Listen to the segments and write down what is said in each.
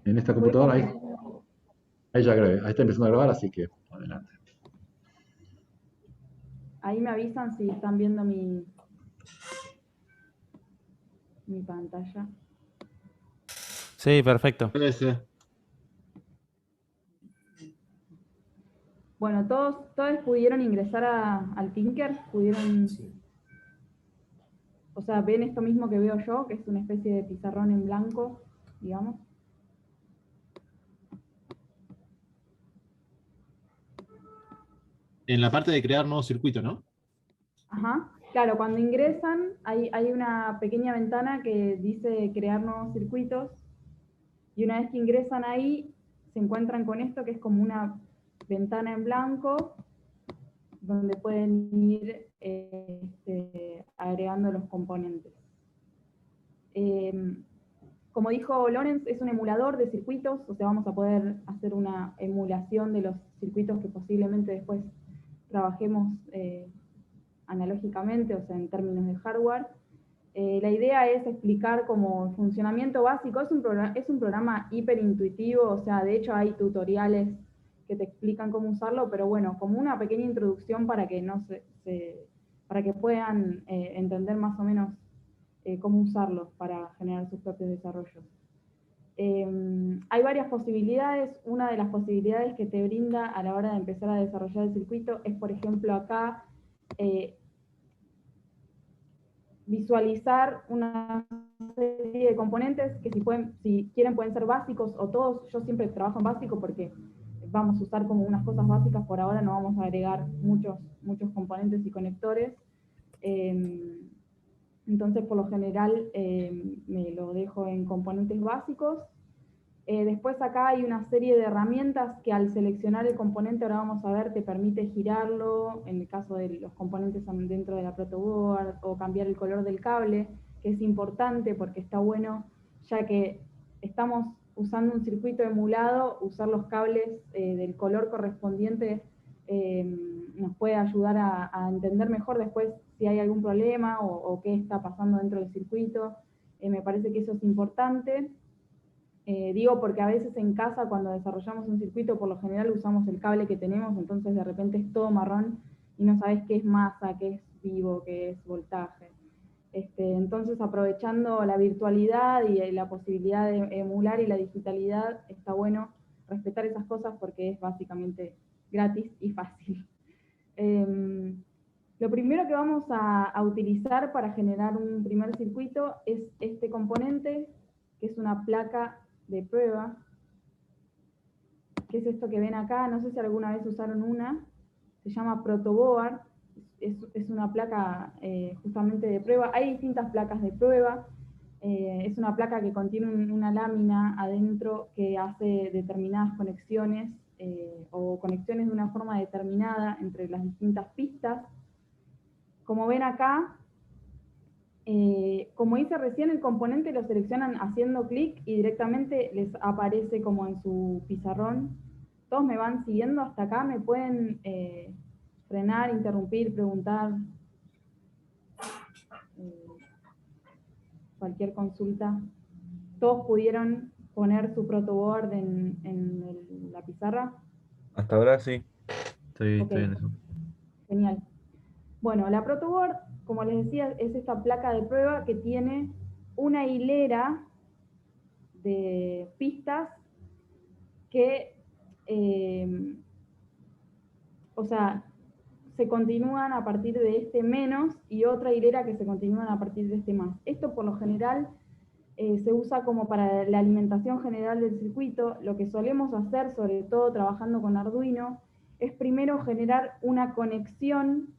en esta Voy computadora, ahí ya grabé, ahí está empezando a grabar, así que adelante. ahí me avisan si están viendo mi pantalla. Sí, perfecto. Sí. Bueno, todos pudieron ingresar al Tinker, pudieron, o sea, ven esto mismo que veo yo, que es una especie de pizarrón en blanco, digamos. En la parte de crear nuevo circuito, ¿no? Ajá. Claro, cuando ingresan hay una pequeña ventana que dice crear nuevos circuitos y una vez que ingresan ahí se encuentran con esto que es como una ventana en blanco donde pueden ir agregando los componentes. Como dijo Lorenz, es un emulador de circuitos, o sea, vamos a poder hacer una emulación de los circuitos que posiblemente después trabajemos analógicamente, o sea, en términos de hardware. La idea es explicar como funcionamiento básico, es un programa hiper intuitivo, o sea, de hecho hay tutoriales que te explican cómo usarlo, pero bueno, como una pequeña introducción para que, no para que puedan entender más o menos cómo usarlos para generar sus propios desarrollos. Hay varias posibilidades. Una de las posibilidades que te brinda a la hora de empezar a desarrollar el circuito es, por ejemplo, acá visualizar una serie de componentes que si quieren pueden ser básicos o todos. Yo siempre trabajo en básico porque vamos a usar como unas cosas básicas por ahora, no vamos a agregar muchos componentes y conectores. Entonces, por lo general, me lo dejo en componentes básicos. Después acá hay una serie de herramientas que al seleccionar el componente, ahora vamos a ver, te permite girarlo, en el caso de los componentes dentro de la protoboard, o cambiar el color del cable, que es importante porque está bueno, ya que estamos usando un circuito emulado, usar los cables del color correspondiente nos puede ayudar a entender mejor después si hay algún problema o qué está pasando dentro del circuito. Me parece que eso es importante. Digo porque a veces en casa cuando desarrollamos un circuito por lo general usamos el cable que tenemos, entonces de repente es todo marrón y no sabes qué es masa, qué es vivo, qué es voltaje. Entonces aprovechando la virtualidad y la posibilidad de emular y la digitalidad, está bueno respetar esas cosas porque es básicamente gratis y fácil. Lo primero que vamos a utilizar para generar un primer circuito es este componente, que es una placa de prueba, que es esto que ven acá, no sé si alguna vez usaron una, se llama protoboard, es una placa justamente de prueba, hay distintas placas de prueba, es una placa que contiene una lámina adentro que hace determinadas conexiones o conexiones de una forma determinada entre las distintas pistas. Como ven acá, como hice recién, el componente lo seleccionan haciendo clic y directamente les aparece como en su pizarrón. Todos me van siguiendo hasta acá, me pueden frenar, interrumpir, preguntar, eh, cualquier consulta. Todos pudieron poner su protoboard en la pizarra. Hasta ahora sí. Ok, Estoy en eso. genial. Bueno, la protoboard, como les decía, es esta placa de prueba que tiene una hilera de pistas que, o sea, se continúan a partir de este menos y otra hilera que se continúan a partir de este más. Esto por lo general se usa como para la alimentación general del circuito. Lo que solemos hacer, sobre todo trabajando con Arduino, es primero generar una conexión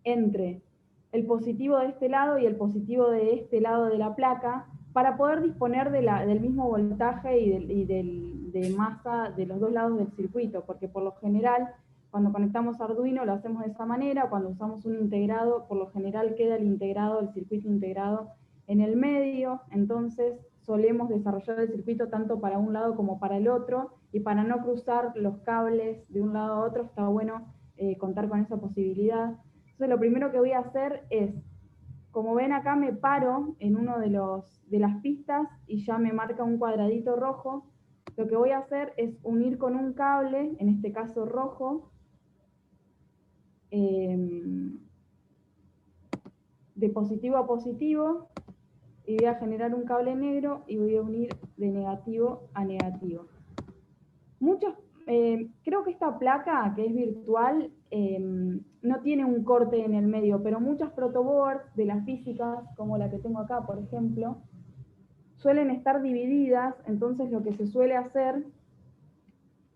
entre el positivo de este lado y el positivo de este lado de la placa para poder disponer del mismo voltaje de masa de los dos lados del circuito, porque por lo general cuando conectamos Arduino lo hacemos de esa manera, cuando usamos un integrado por lo general queda el circuito integrado en el medio, entonces solemos desarrollar el circuito tanto para un lado como para el otro, y para no cruzar los cables de un lado a otro está bueno contar con esa posibilidad. Entonces lo primero que voy a hacer es como ven acá me paro en uno de las pistas y ya me marca un cuadradito rojo. Lo que voy a hacer es unir con un cable, en este caso rojo, de positivo a positivo, y voy a generar un cable negro y voy a unir de negativo a negativo. Creo que esta placa, que es virtual, no tiene un corte en el medio, pero muchas protoboards de las físicas, como la que tengo acá, por ejemplo, suelen estar divididas. Entonces lo que se suele hacer,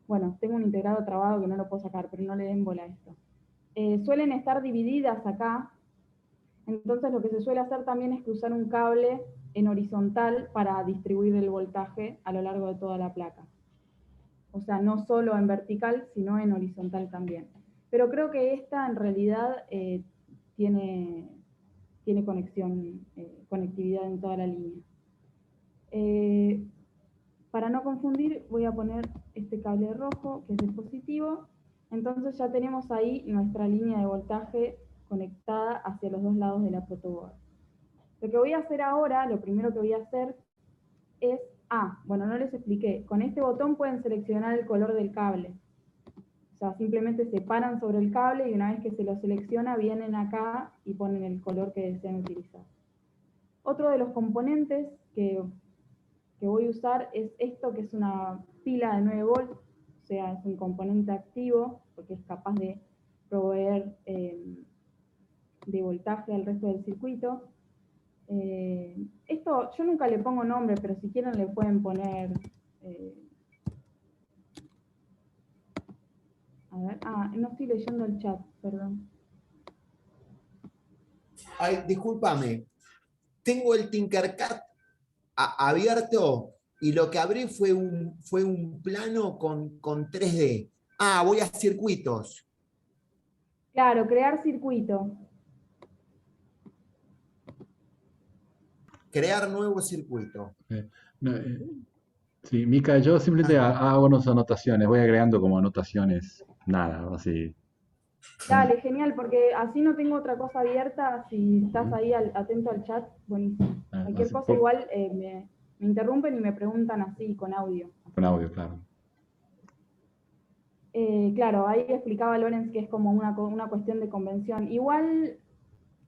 bueno, tengo un integrado trabado que no lo puedo sacar, pero no le den bola a esto. Suelen estar divididas acá, entonces lo que se suele hacer también es cruzar un cable en horizontal para distribuir el voltaje a lo largo de toda la placa. O sea, no solo en vertical, sino en horizontal también. Pero creo que esta en realidad tiene conectividad en toda la línea. Para no confundir, voy a poner este cable rojo, que es el positivo. Entonces ya tenemos ahí nuestra línea de voltaje conectada hacia los dos lados de la protoboard. Lo que voy a hacer ahora, lo primero que voy a hacer es, bueno, no les expliqué, con este botón pueden seleccionar el color del cable. O sea, simplemente se paran sobre el cable y una vez que se lo selecciona, vienen acá y ponen el color que desean utilizar. Otro de los componentes que voy a usar es esto, que es una pila de 9 volts, o sea, es un componente activo, porque es capaz de proveer de voltaje al resto del circuito. Esto yo nunca le pongo nombre, pero si quieren le pueden poner... a ver, no estoy leyendo el chat, perdón. Ay, discúlpame, tengo el Tinkercad abierto y lo que abrí fue un plano con 3D. Voy a circuitos. Claro, crear circuito. Crear nuevo circuito. No, sí, Mica, yo simplemente hago unas anotaciones, voy agregando como anotaciones, nada, así. Dale, genial, porque así no tengo otra cosa abierta. Si estás ahí atento al chat, buenísimo. Cualquier Así, cosa igual me interrumpen y me preguntan así con audio. con audio, claro. Claro, ahí explicaba Lorenz que es como una cuestión de convención. Igual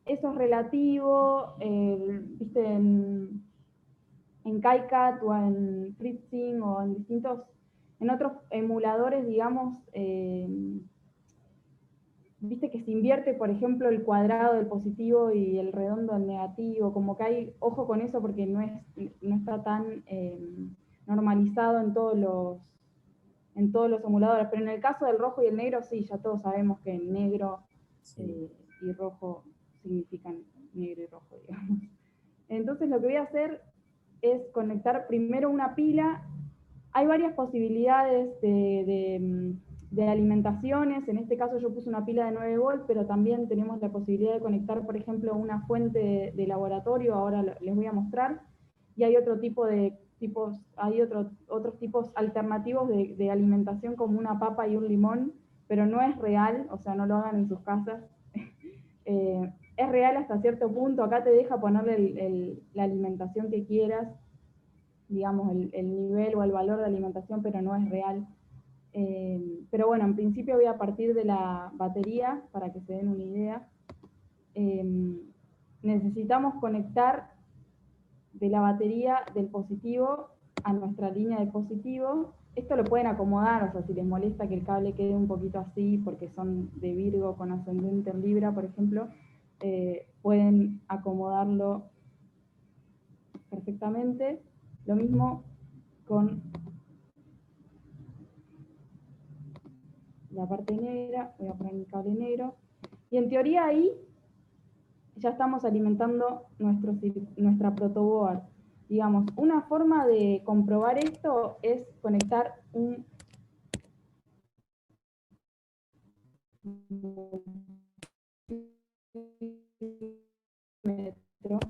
eso es relativo, viste, en KiCad o en FreeSync o en otros emuladores, digamos, viste que se invierte, por ejemplo, el cuadrado del positivo y el redondo del negativo, como que hay, ojo con eso porque no está tan normalizado en todos los emuladores, pero en el caso del rojo y el negro, sí, ya todos sabemos que negro y rojo significan negro y rojo, digamos. Entonces lo que voy a hacer es conectar primero una pila. Hay varias posibilidades de alimentaciones. En este caso yo puse una pila de 9 volts, pero también tenemos la posibilidad de conectar, por ejemplo, una fuente de laboratorio, ahora les voy a mostrar, y hay otros tipos alternativos de alimentación, como una papa y un limón, pero no es real, o sea, no lo hagan en sus casas. Es real hasta cierto punto. Acá te deja ponerle la alimentación que quieras, digamos, el nivel o el valor de alimentación, pero no es real. Pero bueno, en principio voy a partir de la batería para que se den una idea. Necesitamos conectar de la batería del positivo a nuestra línea de positivo. Esto lo pueden acomodar, o sea, si les molesta que el cable quede un poquito así, porque son de Virgo con ascendente en Libra, por ejemplo, pueden acomodarlo perfectamente. Lo mismo con la parte negra, voy a poner mi cable negro, y en teoría ahí ya estamos alimentando nuestra protoboard. Digamos, una forma de comprobar esto es conectar un metro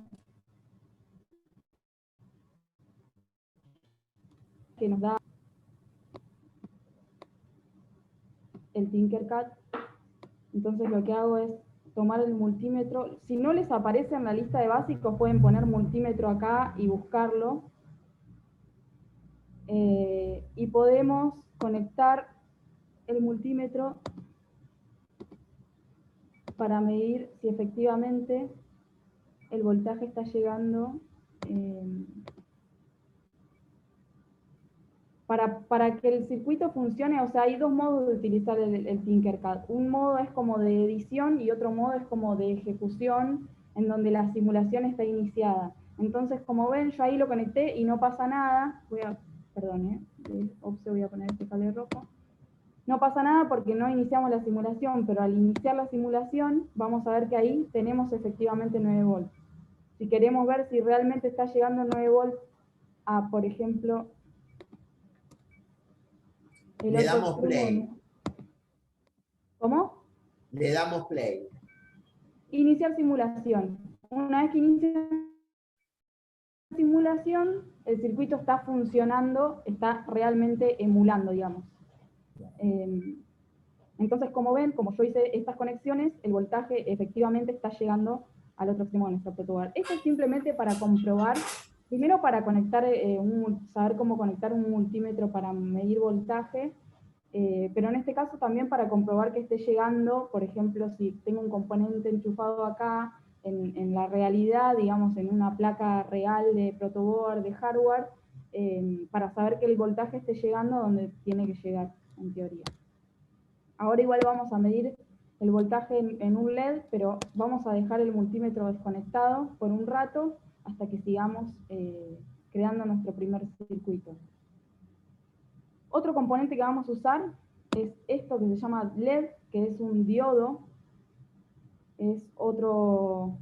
que nos da el Tinkercad. Entonces lo que hago es tomar el multímetro. Si no les aparece en la lista de básicos, pueden poner multímetro acá y buscarlo. Y podemos conectar el multímetro para medir si efectivamente el voltaje está llegando. Para que el circuito funcione, o sea, hay dos modos de utilizar el Tinkercad. Un modo es como de edición y otro modo es como de ejecución, en donde la simulación está iniciada. Entonces, como ven, yo ahí lo conecté y no pasa nada. Perdón, voy a poner este cable rojo. No pasa nada porque no iniciamos la simulación, pero al iniciar la simulación, vamos a ver que ahí tenemos efectivamente 9 volts. Si queremos ver si realmente está llegando 9 volts a, por ejemplo, Le damos play. ¿Cómo? Le damos play. Iniciar simulación. Una vez que inicia la simulación, el circuito está funcionando, está realmente emulando, digamos. Entonces, como ven, como yo hice estas conexiones, el voltaje efectivamente está llegando al otro extremo de nuestro protoboard. Esto es simplemente para comprobar, primero para conectar, saber cómo conectar un multímetro para medir voltaje, pero en este caso también para comprobar que esté llegando, por ejemplo, si tengo un componente enchufado acá, en la realidad, digamos, en una placa real de protoboard, de hardware, para saber que el voltaje esté llegando donde tiene que llegar, en teoría. Ahora igual vamos a medir el voltaje en un LED, pero vamos a dejar el multímetro desconectado por un rato hasta que sigamos creando nuestro primer circuito. Otro componente que vamos a usar es esto que se llama LED, que es un diodo. Es otro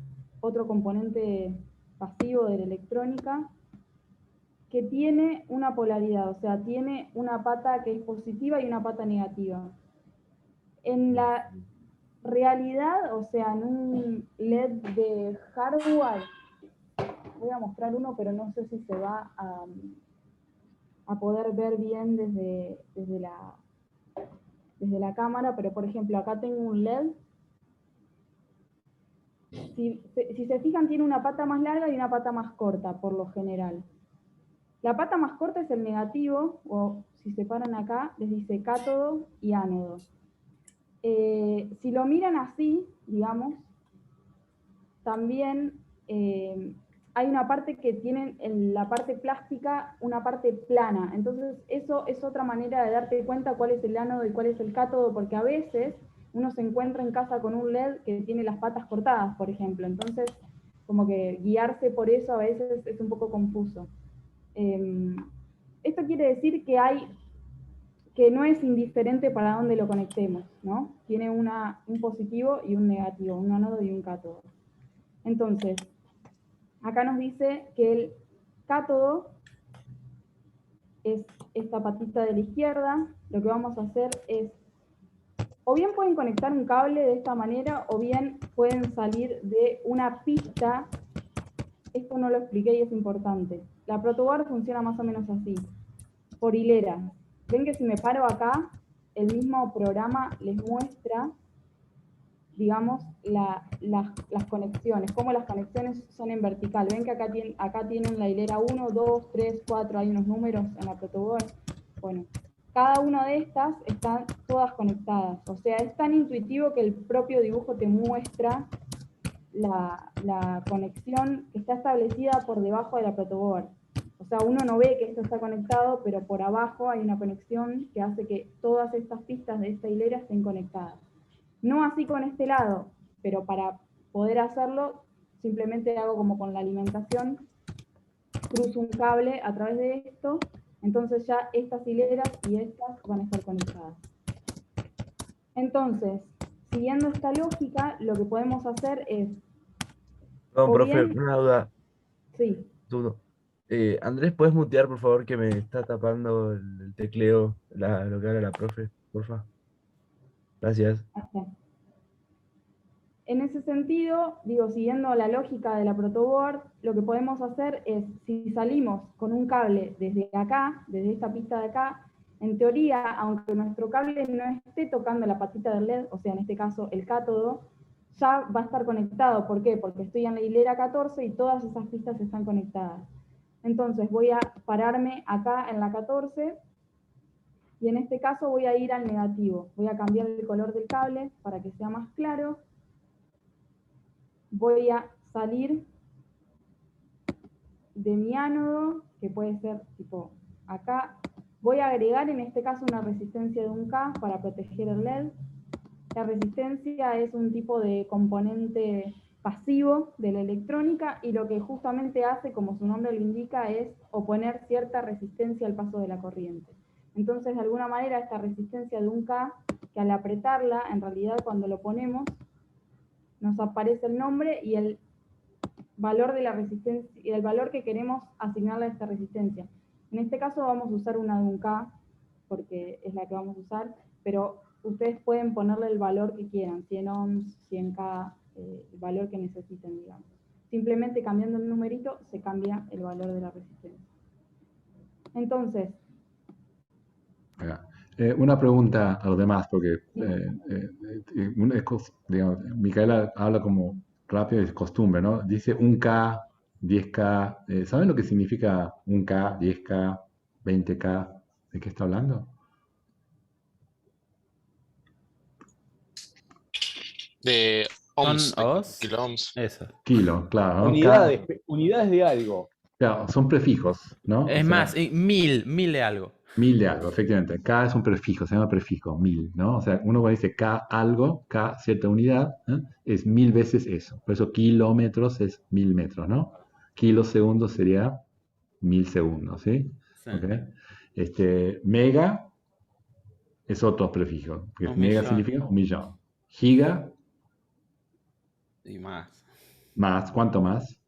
componente pasivo de la electrónica que tiene una polaridad, o sea, tiene una pata que es positiva y una pata negativa. En la realidad, o sea, en un LED de hardware, voy a mostrar uno, pero no sé si se va a poder ver bien desde la cámara, pero por ejemplo, acá tengo un LED. Si se fijan, tiene una pata más larga y una pata más corta, por lo general. La pata más corta es el negativo, o si se paran acá, les dice cátodo y ánodo. Si lo miran así, digamos, también hay una parte que tiene en la parte plástica una parte plana. Entonces, eso es otra manera de darte cuenta cuál es el ánodo y cuál es el cátodo, porque a veces uno se encuentra en casa con un LED que tiene las patas cortadas, por ejemplo. Entonces, como que guiarse por eso a veces es un poco confuso. Esto quiere decir que no es indiferente para dónde lo conectemos, ¿no? Tiene un positivo y un negativo, un ánodo y un cátodo. Entonces, acá nos dice que el cátodo es esta patita de la izquierda. Lo que vamos a hacer es, o bien pueden conectar un cable de esta manera, o bien pueden salir de una pista. Esto no lo expliqué y es importante. La protoboard funciona más o menos así, por hilera. Ven que si me paro acá, el mismo programa les muestra, digamos, las conexiones, cómo las conexiones son en vertical. Ven que acá tienen la hilera 1, 2, 3, 4, hay unos números en la protoboard. Bueno, cada una de estas están todas conectadas. O sea, es tan intuitivo que el propio dibujo te muestra la conexión que está establecida por debajo de la protoboard. O sea, uno no ve que esto está conectado, pero por abajo hay una conexión que hace que todas estas pistas de esta hilera estén conectadas. No así con este lado, pero para poder hacerlo, simplemente hago como con la alimentación, cruzo un cable a través de esto, entonces ya estas hileras y estas van a estar conectadas. Entonces, siguiendo esta lógica, lo que podemos hacer es... Perdón, o profe, bien- una duda. Sí, Dudo. Andrés, ¿puedes mutear, por favor, que me está tapando el tecleo, lo que habla la profe? Porfa. Gracias. acá. En ese sentido, digo, siguiendo la lógica de la protoboard, lo que podemos hacer es, si salimos con un cable desde acá, desde esta pista de acá, en teoría, aunque nuestro cable no esté tocando la patita del LED, o sea, en este caso el cátodo, ya va a estar conectado. ¿Por qué? Porque estoy en la hilera 14 y todas esas pistas están conectadas. Entonces voy a pararme acá en la 14 y en este caso voy a ir al negativo. Voy a cambiar el color del cable para que sea más claro. Voy a salir de mi ánodo, que puede ser tipo acá. Voy a agregar en este caso una resistencia de 1K para proteger el LED. La resistencia es un tipo de componente pasivo de la electrónica y lo que justamente hace, como su nombre lo indica, es oponer cierta resistencia al paso de la corriente. Entonces, de alguna manera, esta resistencia de 1K, que al apretarla, en realidad cuando lo ponemos, nos aparece el nombre y el valor de la resistencia, y el valor que queremos asignarle a esta resistencia. En este caso vamos a usar una de 1K, porque es la que vamos a usar, pero ustedes pueden ponerle el valor que quieran, 100 ohms, 100K, el valor que necesiten, digamos. Simplemente cambiando el numerito se cambia el valor de la resistencia. Entonces, Acá. Una pregunta a los demás, porque digamos, Micaela habla como rápido y es costumbre, ¿no? Dice 1K, 10K. ¿Saben lo que significa 1K, 10K, 20K? ¿De qué está hablando? De ¿Son ohms, de os? kiloohms. Eso. Kilo, claro, ¿no? Unidades de algo. Claro, son prefijos, ¿no? O Es sea, más, 1000 de algo. 1000 de algo, efectivamente. K es un prefijo, se llama prefijo, 1000, ¿no? O sea, uno cuando dice K algo, K cierta unidad, es 1000 veces eso. Por eso kilómetros es 1000 metros, ¿no? Kilosegundos sería 1000 segundos, ¿sí? Sí. ¿Ok? Mega es otro prefijo, porque Un mega millón. significa 1.000.000. Giga, Y más. más, ¿cuánto más?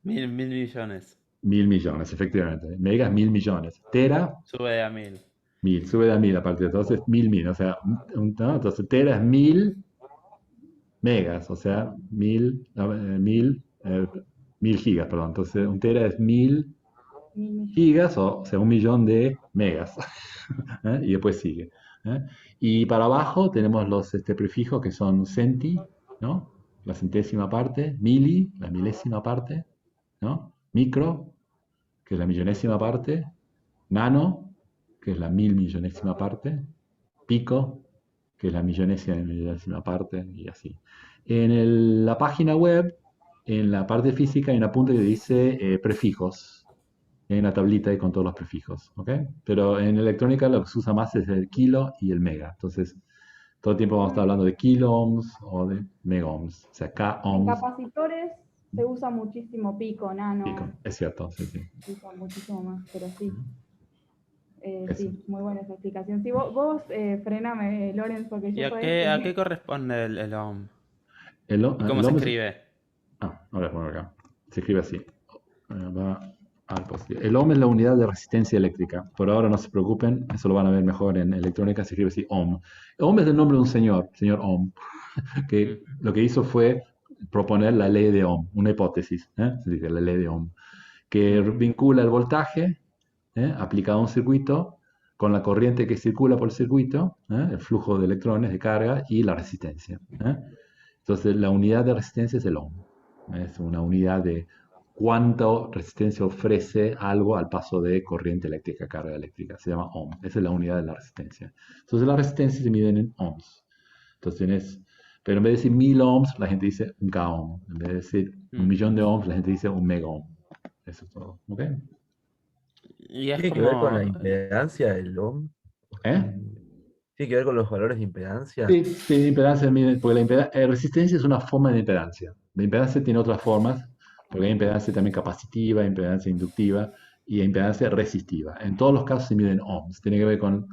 1000 millones. 1.000.000.000, efectivamente. Mega es 1.000.000.000. Tera, Sube a 1000. 1000, sube de a 1000 aparte, entonces 1000, o sea, ¿no? Entonces tera es 1000 megas, o sea, 1000 gigas, perdón. Entonces un tera es 1000 gigas, o sea, 1.000.000 de megas. ¿Eh? Y después sigue. ¿Eh? Y para abajo tenemos los prefijos que son centi, ¿no? La centésima parte, mili, la milésima parte, ¿no? Micro, que es la millonésima parte, nano, que es la 1000.000.000ésima parte, pico, que es la millonésima parte, y así. En la página web, en la parte física, hay una punta que dice prefijos. Hay una tablita ahí con todos los prefijos, ¿ok? Pero en electrónica lo que se usa más es el kilo y el mega. Entonces, todo el tiempo vamos a estar hablando de kilo ohms o de mega ohms. O sea, K en ohms, capacitores se usa muchísimo pico, nano, pico. Es cierto, sí, sí. se usa muchísimo más, pero sí. Eso. Sí, muy buena esa explicación. Sí, vos frename, Lorenz, porque ¿Y yo a sabés qué que... corresponde el ohm? El, ¿Y cómo el se ohm escribe? ahora pongo acá. Se escribe así. Va al positivo. El ohm es la unidad de resistencia eléctrica. Por ahora no se preocupen, eso lo van a ver mejor en electrónica, se escribe así, ohm. Ohm es el nombre de un señor Ohm, que lo que hizo fue proponer la ley de Ohm, una hipótesis, se dice la ley de Ohm, que vincula el voltaje aplicado a un circuito con la corriente que circula por el circuito, el flujo de electrones de carga y la resistencia. Entonces la unidad de resistencia es el ohm. Es una unidad de cuánta resistencia ofrece algo al paso de corriente eléctrica, carga eléctrica. Se llama ohm. Esa es la unidad de la resistencia. Entonces las resistencias se miden en ohms. Entonces pero en vez de decir 1000 ohms, la gente dice un K ohm. En vez de decir 1.000.000 de ohms, la gente dice un mega ohm. Eso es todo. ¿Ok? Y es ¿Tiene que ver con la como... impedancia del ohm? ¿Eh? ¿Tiene que ver con los valores de impedancia? Sí, sí, impedancia, porque resistencia es una forma de impedancia. La impedancia tiene otras formas, porque hay impedancia también capacitiva, impedancia inductiva y impedancia resistiva. En todos los casos se miden ohms. Tiene que ver con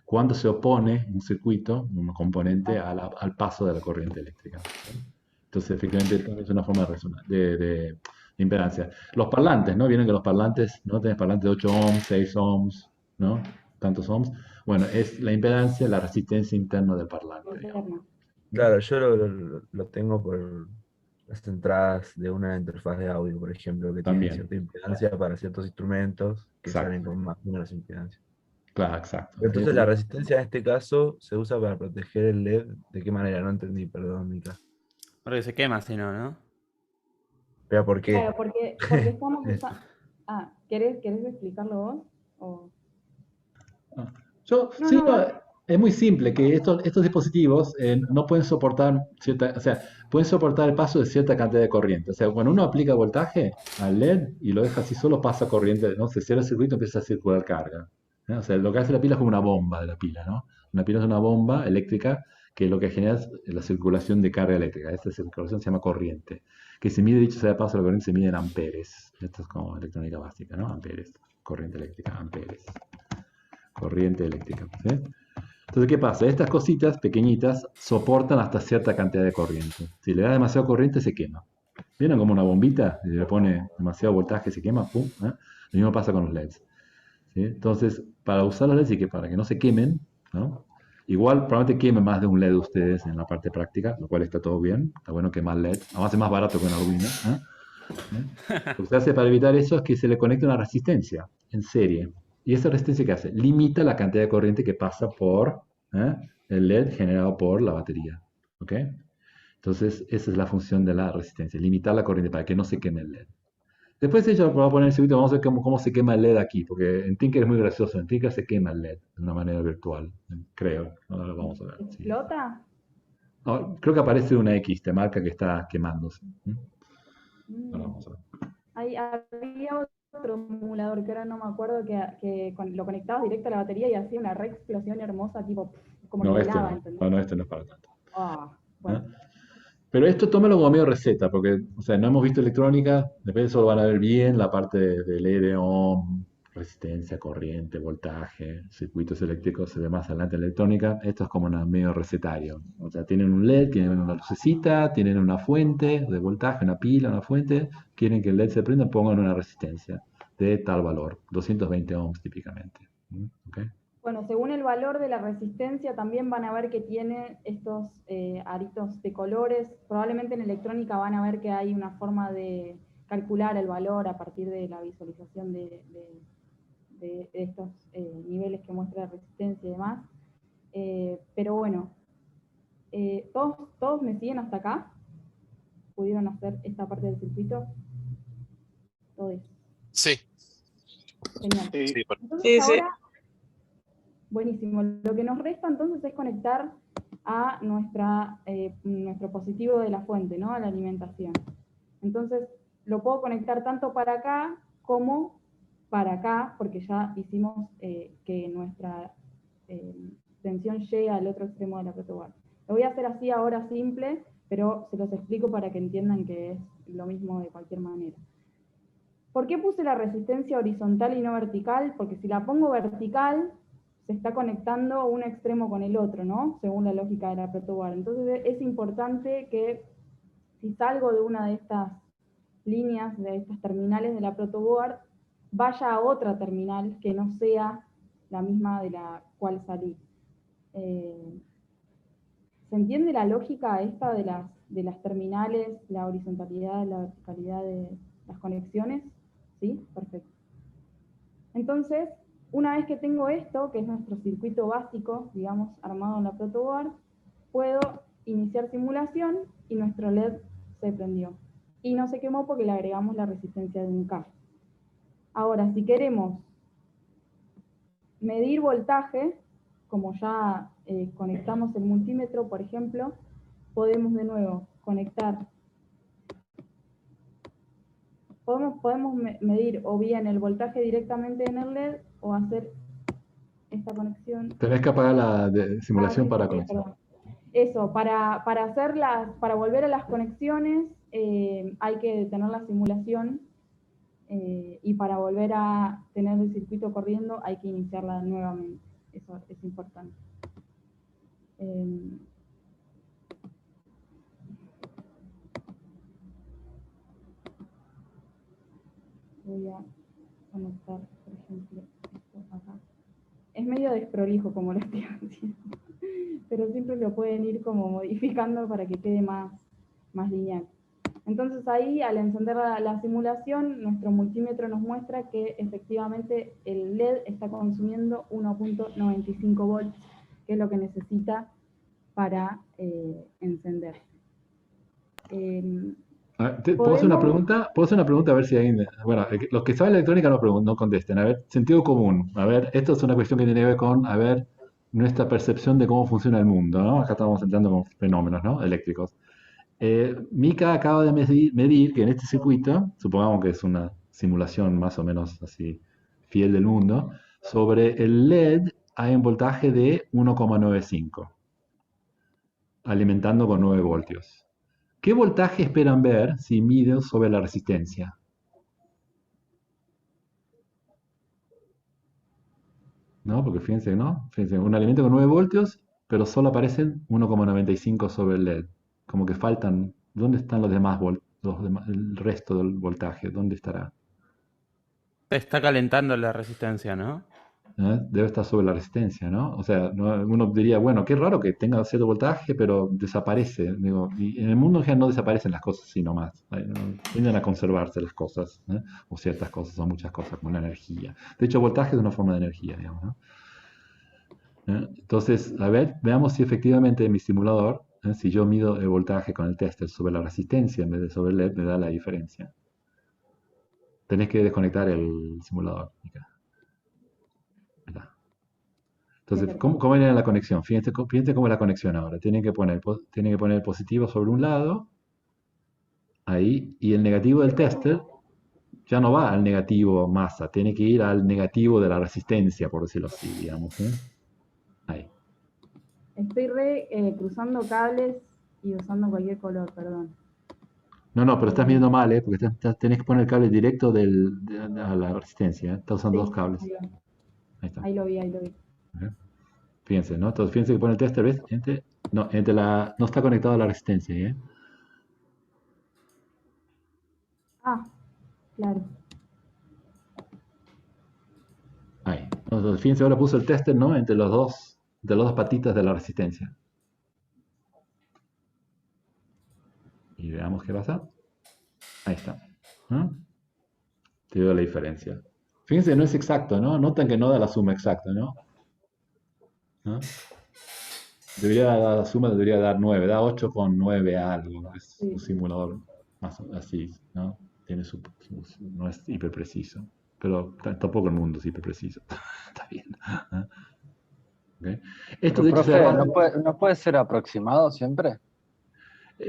cuánto se opone un circuito, un componente, al paso de la corriente eléctrica. Entonces, efectivamente, también es una forma de impedancia. Los parlantes, ¿no? Vieron que los parlantes, ¿no? Tenés parlantes de 8 ohms, 6 ohms, ¿no? Tantos ohms. Bueno, es la impedancia, la resistencia interna del parlante, digamos. Eterna. Claro, yo lo tengo por las entradas de una interfaz de audio, por ejemplo, que tiene También. cierta impedancia para ciertos instrumentos que Exacto. salen con más o menos impedancia. Claro, exacto. Entonces la resistencia en este caso se usa para proteger el LED. ¿De qué manera? No entendí, perdón, Mica. Porque se quema si no, ¿no? ¿Pero por qué? Claro, porque estamos usando... Ah, ¿querés explicarlo vos? O... Yo, No, sí, no, no, dale. es muy simple, que estos dispositivos no pueden soportar cierta, o sea, pueden soportar el paso de cierta cantidad de corriente. O sea, cuando uno aplica voltaje al LED y lo deja así solo, pasa corriente, ¿no? Se cierra el circuito y empieza a circular carga. ¿No? O sea, lo que hace la pila es como una bomba de la pila, ¿no? Una pila es una bomba eléctrica que lo que genera es la circulación de carga eléctrica. Esta circulación se llama corriente, que se mide, dicho sea de paso, la corriente se mide en amperes. Esto es como electrónica básica, ¿no? Amperes, corriente eléctrica, amperes. Corriente eléctrica. ¿Sí? Entonces, ¿qué pasa? Estas cositas pequeñitas soportan hasta cierta cantidad de corriente. Si le da demasiado corriente, se quema. ¿Vieron como una bombita? Si le pone demasiado voltaje, se quema, ¡pum! ¿Eh? Lo mismo pasa con los LEDs. ¿Sí? Entonces, para usar los LEDs y que para que no se quemen, ¿no? Igual probablemente quemen más de un LED ustedes en la parte práctica, lo cual está todo bien. Está bueno quemar LED. Además es más barato que un Arduino. ¿Eh? Lo que se hace para evitar eso es que se le conecte una resistencia en serie. ¿Y esa resistencia qué hace? Limita la cantidad de corriente que pasa por el LED generado por la batería. ¿Ok? Entonces, esa es la función de la resistencia, limitar la corriente para que no se queme el LED. Después ella va a poner el circuito, vamos a ver cómo se quema el LED aquí, porque en Tinker es muy gracioso, en Tinker se quema el LED de una manera virtual, creo. Ahora lo vamos a ver. Sí. ¿Explota? No, creo que aparece una X, te marca que está quemándose. Ahora vamos a ver. Había otro emulador que ahora no me acuerdo que lo conectabas directo a la batería y hacía una re explosión hermosa, tipo como No, que este helaba, no. ¿entendés? No, este no es para tanto. Bueno. Pero esto tómalo como medio receta, porque, o sea, no hemos visto electrónica, después de eso lo van a ver bien, la parte de LED, ohm, resistencia, corriente, voltaje, circuitos eléctricos, se ve más adelante en electrónica. Esto es como una medio recetario. O sea, tienen un LED, tienen una lucecita, tienen una fuente de voltaje, una pila, una fuente, quieren que el LED se prenda, pongan una resistencia de tal valor, 220 ohms típicamente. ¿Ok? Bueno, según el valor de la resistencia también van a ver que tiene estos aritos de colores. Probablemente en electrónica van a ver que hay una forma de calcular el valor a partir de la visualización de estos niveles que muestra la resistencia y demás. Pero bueno, ¿todos me siguen hasta acá? ¿Pudieron hacer esta parte del circuito? Todos. Sí. Genial. Sí, Entonces Sí, sí. ahora, buenísimo. Lo que nos resta entonces es conectar a nuestro positivo de la fuente, ¿no? A la alimentación. Entonces lo puedo conectar tanto para acá como para acá, porque ya hicimos que nuestra tensión llegue al otro extremo de la protoboard. Lo voy a hacer así ahora simple, pero se los explico para que entiendan que es lo mismo de cualquier manera. ¿Por qué puse la resistencia horizontal y no vertical? Porque si la pongo vertical, se está conectando un extremo con el otro, ¿no? Según la lógica de la protoboard. Entonces es importante que si salgo de una de estas líneas, de estas terminales de la protoboard, vaya a otra terminal que no sea la misma de la cual salí. ¿Se entiende la lógica esta de las terminales, la horizontalidad, la verticalidad de las conexiones? ¿Sí? Perfecto. Entonces, una vez que tengo esto, que es nuestro circuito básico, digamos, armado en la protoboard, puedo iniciar simulación y nuestro LED se prendió. Y no se quemó porque le agregamos la resistencia de un K. Ahora, si queremos medir voltaje, como ya conectamos el multímetro, por ejemplo, podemos de nuevo conectar. Podemos medir o bien el voltaje directamente en el LED o hacer esta conexión. Tenés que apagar la simulación Sí, para sí, conexión. perdón. Eso, para volver a las conexiones hay que detener la simulación y para volver a tener el circuito corriendo hay que iniciarla nuevamente. Eso es importante. Voy a conectar, por ejemplo, esto acá. Es medio desprolijo como lo estoy haciendo, pero siempre lo pueden ir como modificando para que quede más lineal. Entonces ahí, al encender la simulación, nuestro multímetro nos muestra que efectivamente el LED está consumiendo 1.95 volts, que es lo que necesita para encenderse. ¿Puedo hacer una Podemos, pregunta? ¿Puedo hacer una pregunta a ver si alguien... Bueno, los que saben electrónica no contesten. A ver, sentido común. A ver, esto es una cuestión que tiene que ver con, a ver, nuestra percepción de cómo funciona el mundo, ¿no? Acá estamos entrando con fenómenos, ¿no? Eléctricos. Mika acaba de medir que en este circuito, supongamos que es una simulación más o menos así fiel del mundo, sobre el LED hay un voltaje de 1,95, alimentando con 9 voltios. ¿Qué voltaje esperan ver si miden sobre la resistencia? ¿No? Porque fíjense, ¿no? Fíjense, un alimento con 9 voltios, pero solo aparecen 1,95 sobre el LED. Como que faltan. ¿Dónde están los demás el resto del voltaje? ¿Dónde estará? Está calentando la resistencia, ¿no? Debe estar sobre la resistencia, ¿no? O sea, uno diría, bueno, qué raro que tenga cierto voltaje, pero desaparece. Digo, y en el mundo en general no desaparecen las cosas así nomás. Tienden a conservarse las cosas, o ciertas cosas, o muchas cosas, como la energía. De hecho, voltaje es una forma de energía, digamos, ¿no? Entonces, a ver, veamos si efectivamente en mi simulador, si yo mido el voltaje con el tester sobre la resistencia en vez de sobre el LED, me da la diferencia. Tenés que desconectar el simulador. Acá. Entonces, ¿cómo era la conexión? Fíjense cómo es la conexión ahora. Tienen que poner el positivo sobre un lado, ahí, y el negativo del tester ya no va al negativo masa, tiene que ir al negativo de la resistencia, por decirlo así, digamos. Ahí. estoy cruzando cables y usando cualquier color, perdón. No, pero estás midiendo mal, porque tenés que poner el cable directo a la resistencia. Estás usando Sí, dos cables. ahí va. Ahí está. Ahí lo vi, ahí lo vi. ¿Eh? Fíjense, ¿no? Entonces, fíjense que pone el tester, ¿ves? No está conectado a la resistencia, ¿eh? Ah, claro. Ahí. Entonces, fíjense, ahora puso el tester, ¿no? Entre las dos patitas de la resistencia. Y veamos qué pasa. Ahí está. ¿No? Te doy la diferencia. Fíjense, no es exacto, ¿no? Notan que no da la suma exacta, ¿no? ¿No? La suma debería dar 9, da 8,9 algo. Es un Sí. simulador más así, ¿no? No es hiper preciso. Pero tampoco el mundo es hiper preciso. Está bien. ¿Ah? ¿Okay? Esto Pero, de hecho se profe, llama. ¿no puede ser aproximado siempre?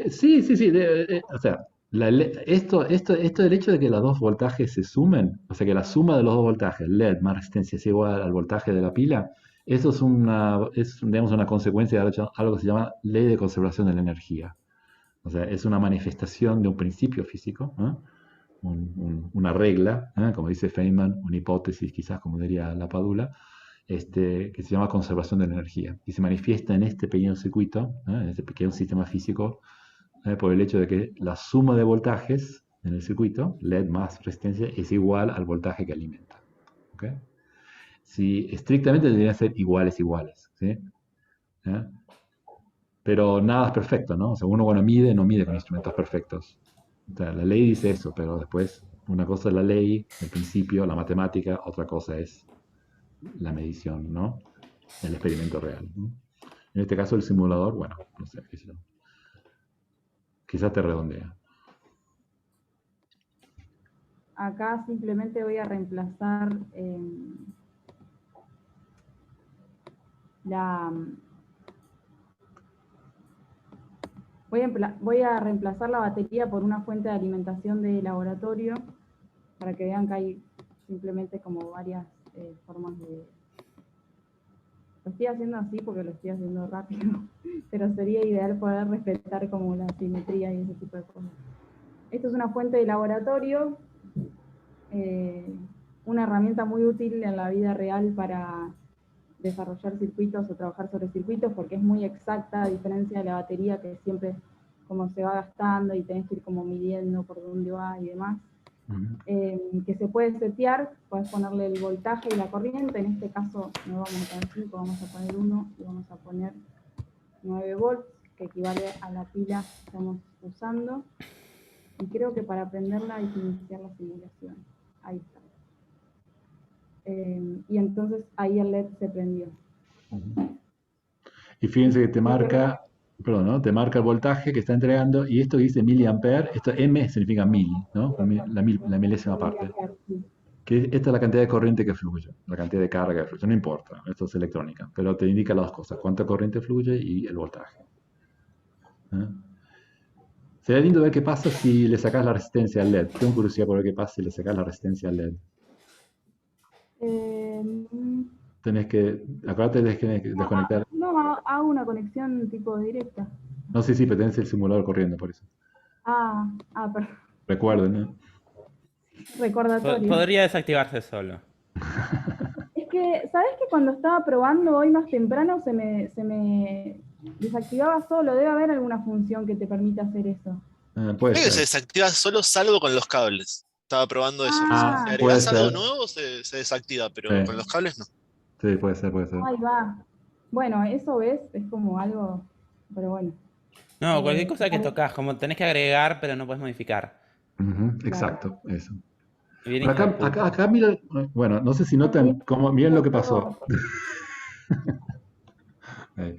Sí, sí, sí. O sea, esto del hecho de que los dos voltajes se sumen, o sea, que la suma de los dos voltajes, LED más resistencia, es igual al voltaje de la pila, eso digamos, una consecuencia de algo que se llama ley de conservación de la energía. O sea, es una manifestación de un principio físico, ¿no? Una regla, como dice Feynman, una hipótesis, quizás como diría Lapadula, que se llama conservación de la energía. Y se manifiesta en este pequeño circuito, en este pequeño sistema físico, por el hecho de que la suma de voltajes en el circuito, LED más resistencia, es igual al voltaje que alimenta. ¿Okay? Si estrictamente deberían ser iguales, ¿sí? ¿Eh? Pero nada es perfecto, ¿no? O sea, uno cuando mide, no mide con instrumentos perfectos. O sea, la ley dice eso, pero después una cosa es la ley, el principio, la matemática, otra cosa es la medición, ¿no? El experimento real, ¿no? En este caso el simulador, bueno, no sé, quizás te redondea. Acá simplemente voy a reemplazar la... Voy a reemplazar la batería por una fuente de alimentación de laboratorio para que vean que hay simplemente como varias formas de... Lo estoy haciendo así porque lo estoy haciendo rápido, pero sería ideal poder respetar como la simetría y ese tipo de cosas. Esto es una fuente de laboratorio, una herramienta muy útil en la vida real para desarrollar circuitos o trabajar sobre circuitos porque es muy exacta, a diferencia de la batería que siempre como se va gastando y tenés que ir como midiendo por dónde va y demás. Que se puede setear, puedes ponerle el voltaje y la corriente, en este caso no vamos a poner 5, vamos a poner 1 y vamos a poner 9 volts, que equivale a la pila que estamos usando. Y creo que para prenderla hay que iniciar la simulación. Ahí está. Y entonces ahí el LED se prendió. Y fíjense que te marca perdón, ¿no? Te marca el voltaje que está entregando y esto dice miliampere, esto M significa mil, ¿no? La milésima parte. Que esta es la cantidad de corriente que fluye, la cantidad de carga que fluye, no importa, esto es electrónica, pero te indica las dos cosas, cuánta corriente fluye y el voltaje. ¿Eh? Sería lindo ver qué pasa si le sacas la resistencia al LED. Tengo curiosidad por ver qué pasa si le sacas la resistencia al LED. Tenés que, acuérdate de desconectar. No, hago una conexión tipo directa. No sé si tenés el simulador corriendo por eso. Perdón. Recuerden, ¿no? Recordatorio. Podría desactivarse solo. Es que, ¿sabes que cuando estaba probando hoy más temprano se me desactivaba solo? Debe haber alguna función que te permita hacer eso. Puede Creo que se ser. desactiva solo salvo con los cables. Estaba probando eso. Ah, Si puede agregás algo ser. nuevo, se desactiva, pero Sí. con los cables no. Sí, puede ser, puede ser. Ahí va. Bueno, eso ves, es como algo, pero bueno. No, cualquier cosa que tocas, como tenés que agregar, pero no puedes modificar. Ujú, exacto, eso. Bien, Pero hijo de acá, puta. acá mira, bueno, no sé si notan cómo, miren lo que pasó. Ahí.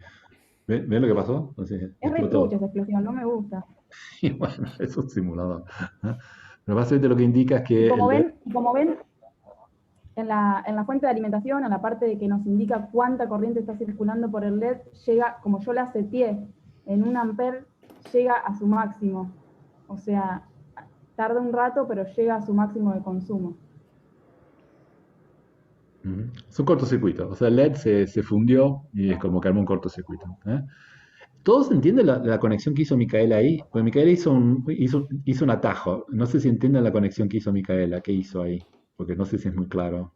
¿Ven lo que pasó? O sea, Es re explotó. trucha esa explosión, no me gusta. Y bueno, es un simulador, ¿no? Pero básicamente lo que indica es Y que como ven, en la fuente de alimentación, a la parte de que nos indica cuánta corriente está circulando por el LED, llega, como yo la seteé en 1 ampere, llega a su máximo. O sea, tarda un rato, pero llega a su máximo de consumo. es un cortocircuito. O sea, el LED se fundió y es como que armó un cortocircuito. ¿Eh? ¿Todos entienden la conexión que hizo Micaela ahí? Pues Micaela hizo un atajo. No sé si entienden la conexión que hizo Micaela, qué hizo ahí, porque no sé si es muy claro.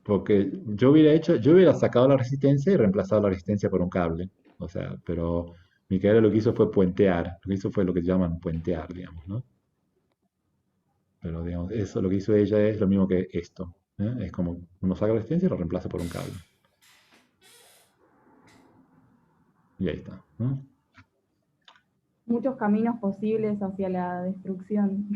Porque yo hubiera sacado la resistencia y reemplazado la resistencia por un cable. O sea, pero Micaela lo que hizo fue puentear. Lo que hizo fue lo que llaman puentear, digamos, ¿no? Pero digamos, eso lo que hizo ella es lo mismo que esto. ¿Eh? Es como uno saca la resistencia y lo reemplaza por un cable. Y ahí está, ¿no? Muchos caminos posibles hacia la destrucción.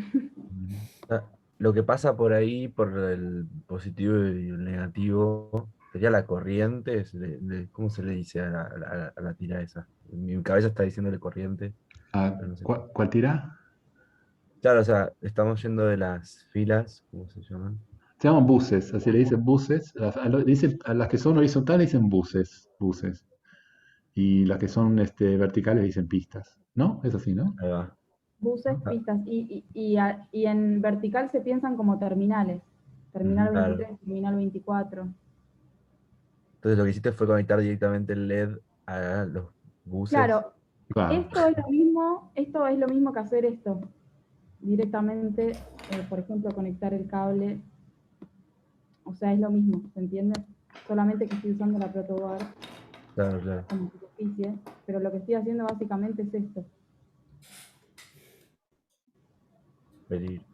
Ah, lo que pasa por ahí, por el positivo y el negativo, sería la corriente. ¿Cómo se le dice a la tira esa? Mi cabeza está diciéndole corriente, Ah, pero no sé. ¿cuál tira? Claro, o sea, estamos yendo de las filas, ¿cómo se llaman? Se llaman buses, así le dicen buses. A las que son horizontales dicen buses. Y las que son verticales dicen pistas. ¿No? Es así, ¿no? Ahí va. Buses, pistas, y en vertical se piensan como terminales. Terminal Claro. 23, terminal 24. Entonces lo que hiciste fue conectar directamente el LED a los buses. Claro, Claro. esto es lo mismo que hacer esto. Directamente, por ejemplo, conectar el cable. O sea, es lo mismo, ¿se entiende? Solamente que estoy usando la protoboard Claro. como superficie, pero lo que estoy haciendo básicamente es esto. Peligro.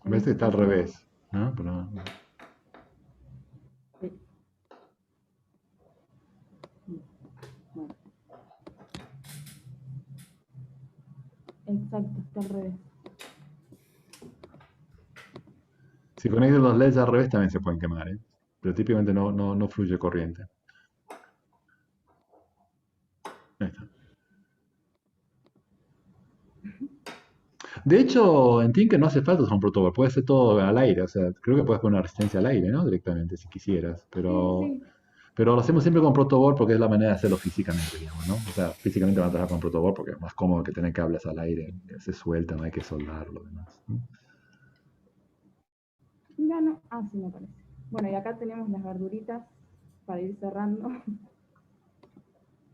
A veces está al revés, ¿no? Pero, Sí. Bueno. Exacto, está al revés. si conectas los LEDs al revés también se pueden quemar, ¿eh? Pero típicamente no fluye corriente. Ahí está. De hecho, en Tinker no hace falta usar un protoboard, puede ser todo al aire, o sea, creo que puedes poner una resistencia al aire, ¿no? Directamente, si quisieras, pero, Sí. pero lo hacemos siempre con protoboard porque es la manera de hacerlo físicamente, digamos, ¿no? O sea, físicamente van a trabajar con protoboard porque es más cómodo que tener cables al aire, que se sueltan, no hay que soldarlo, demás, ¿no? Ya no. Sí me parece. Bueno, y acá tenemos las verduritas para ir cerrando.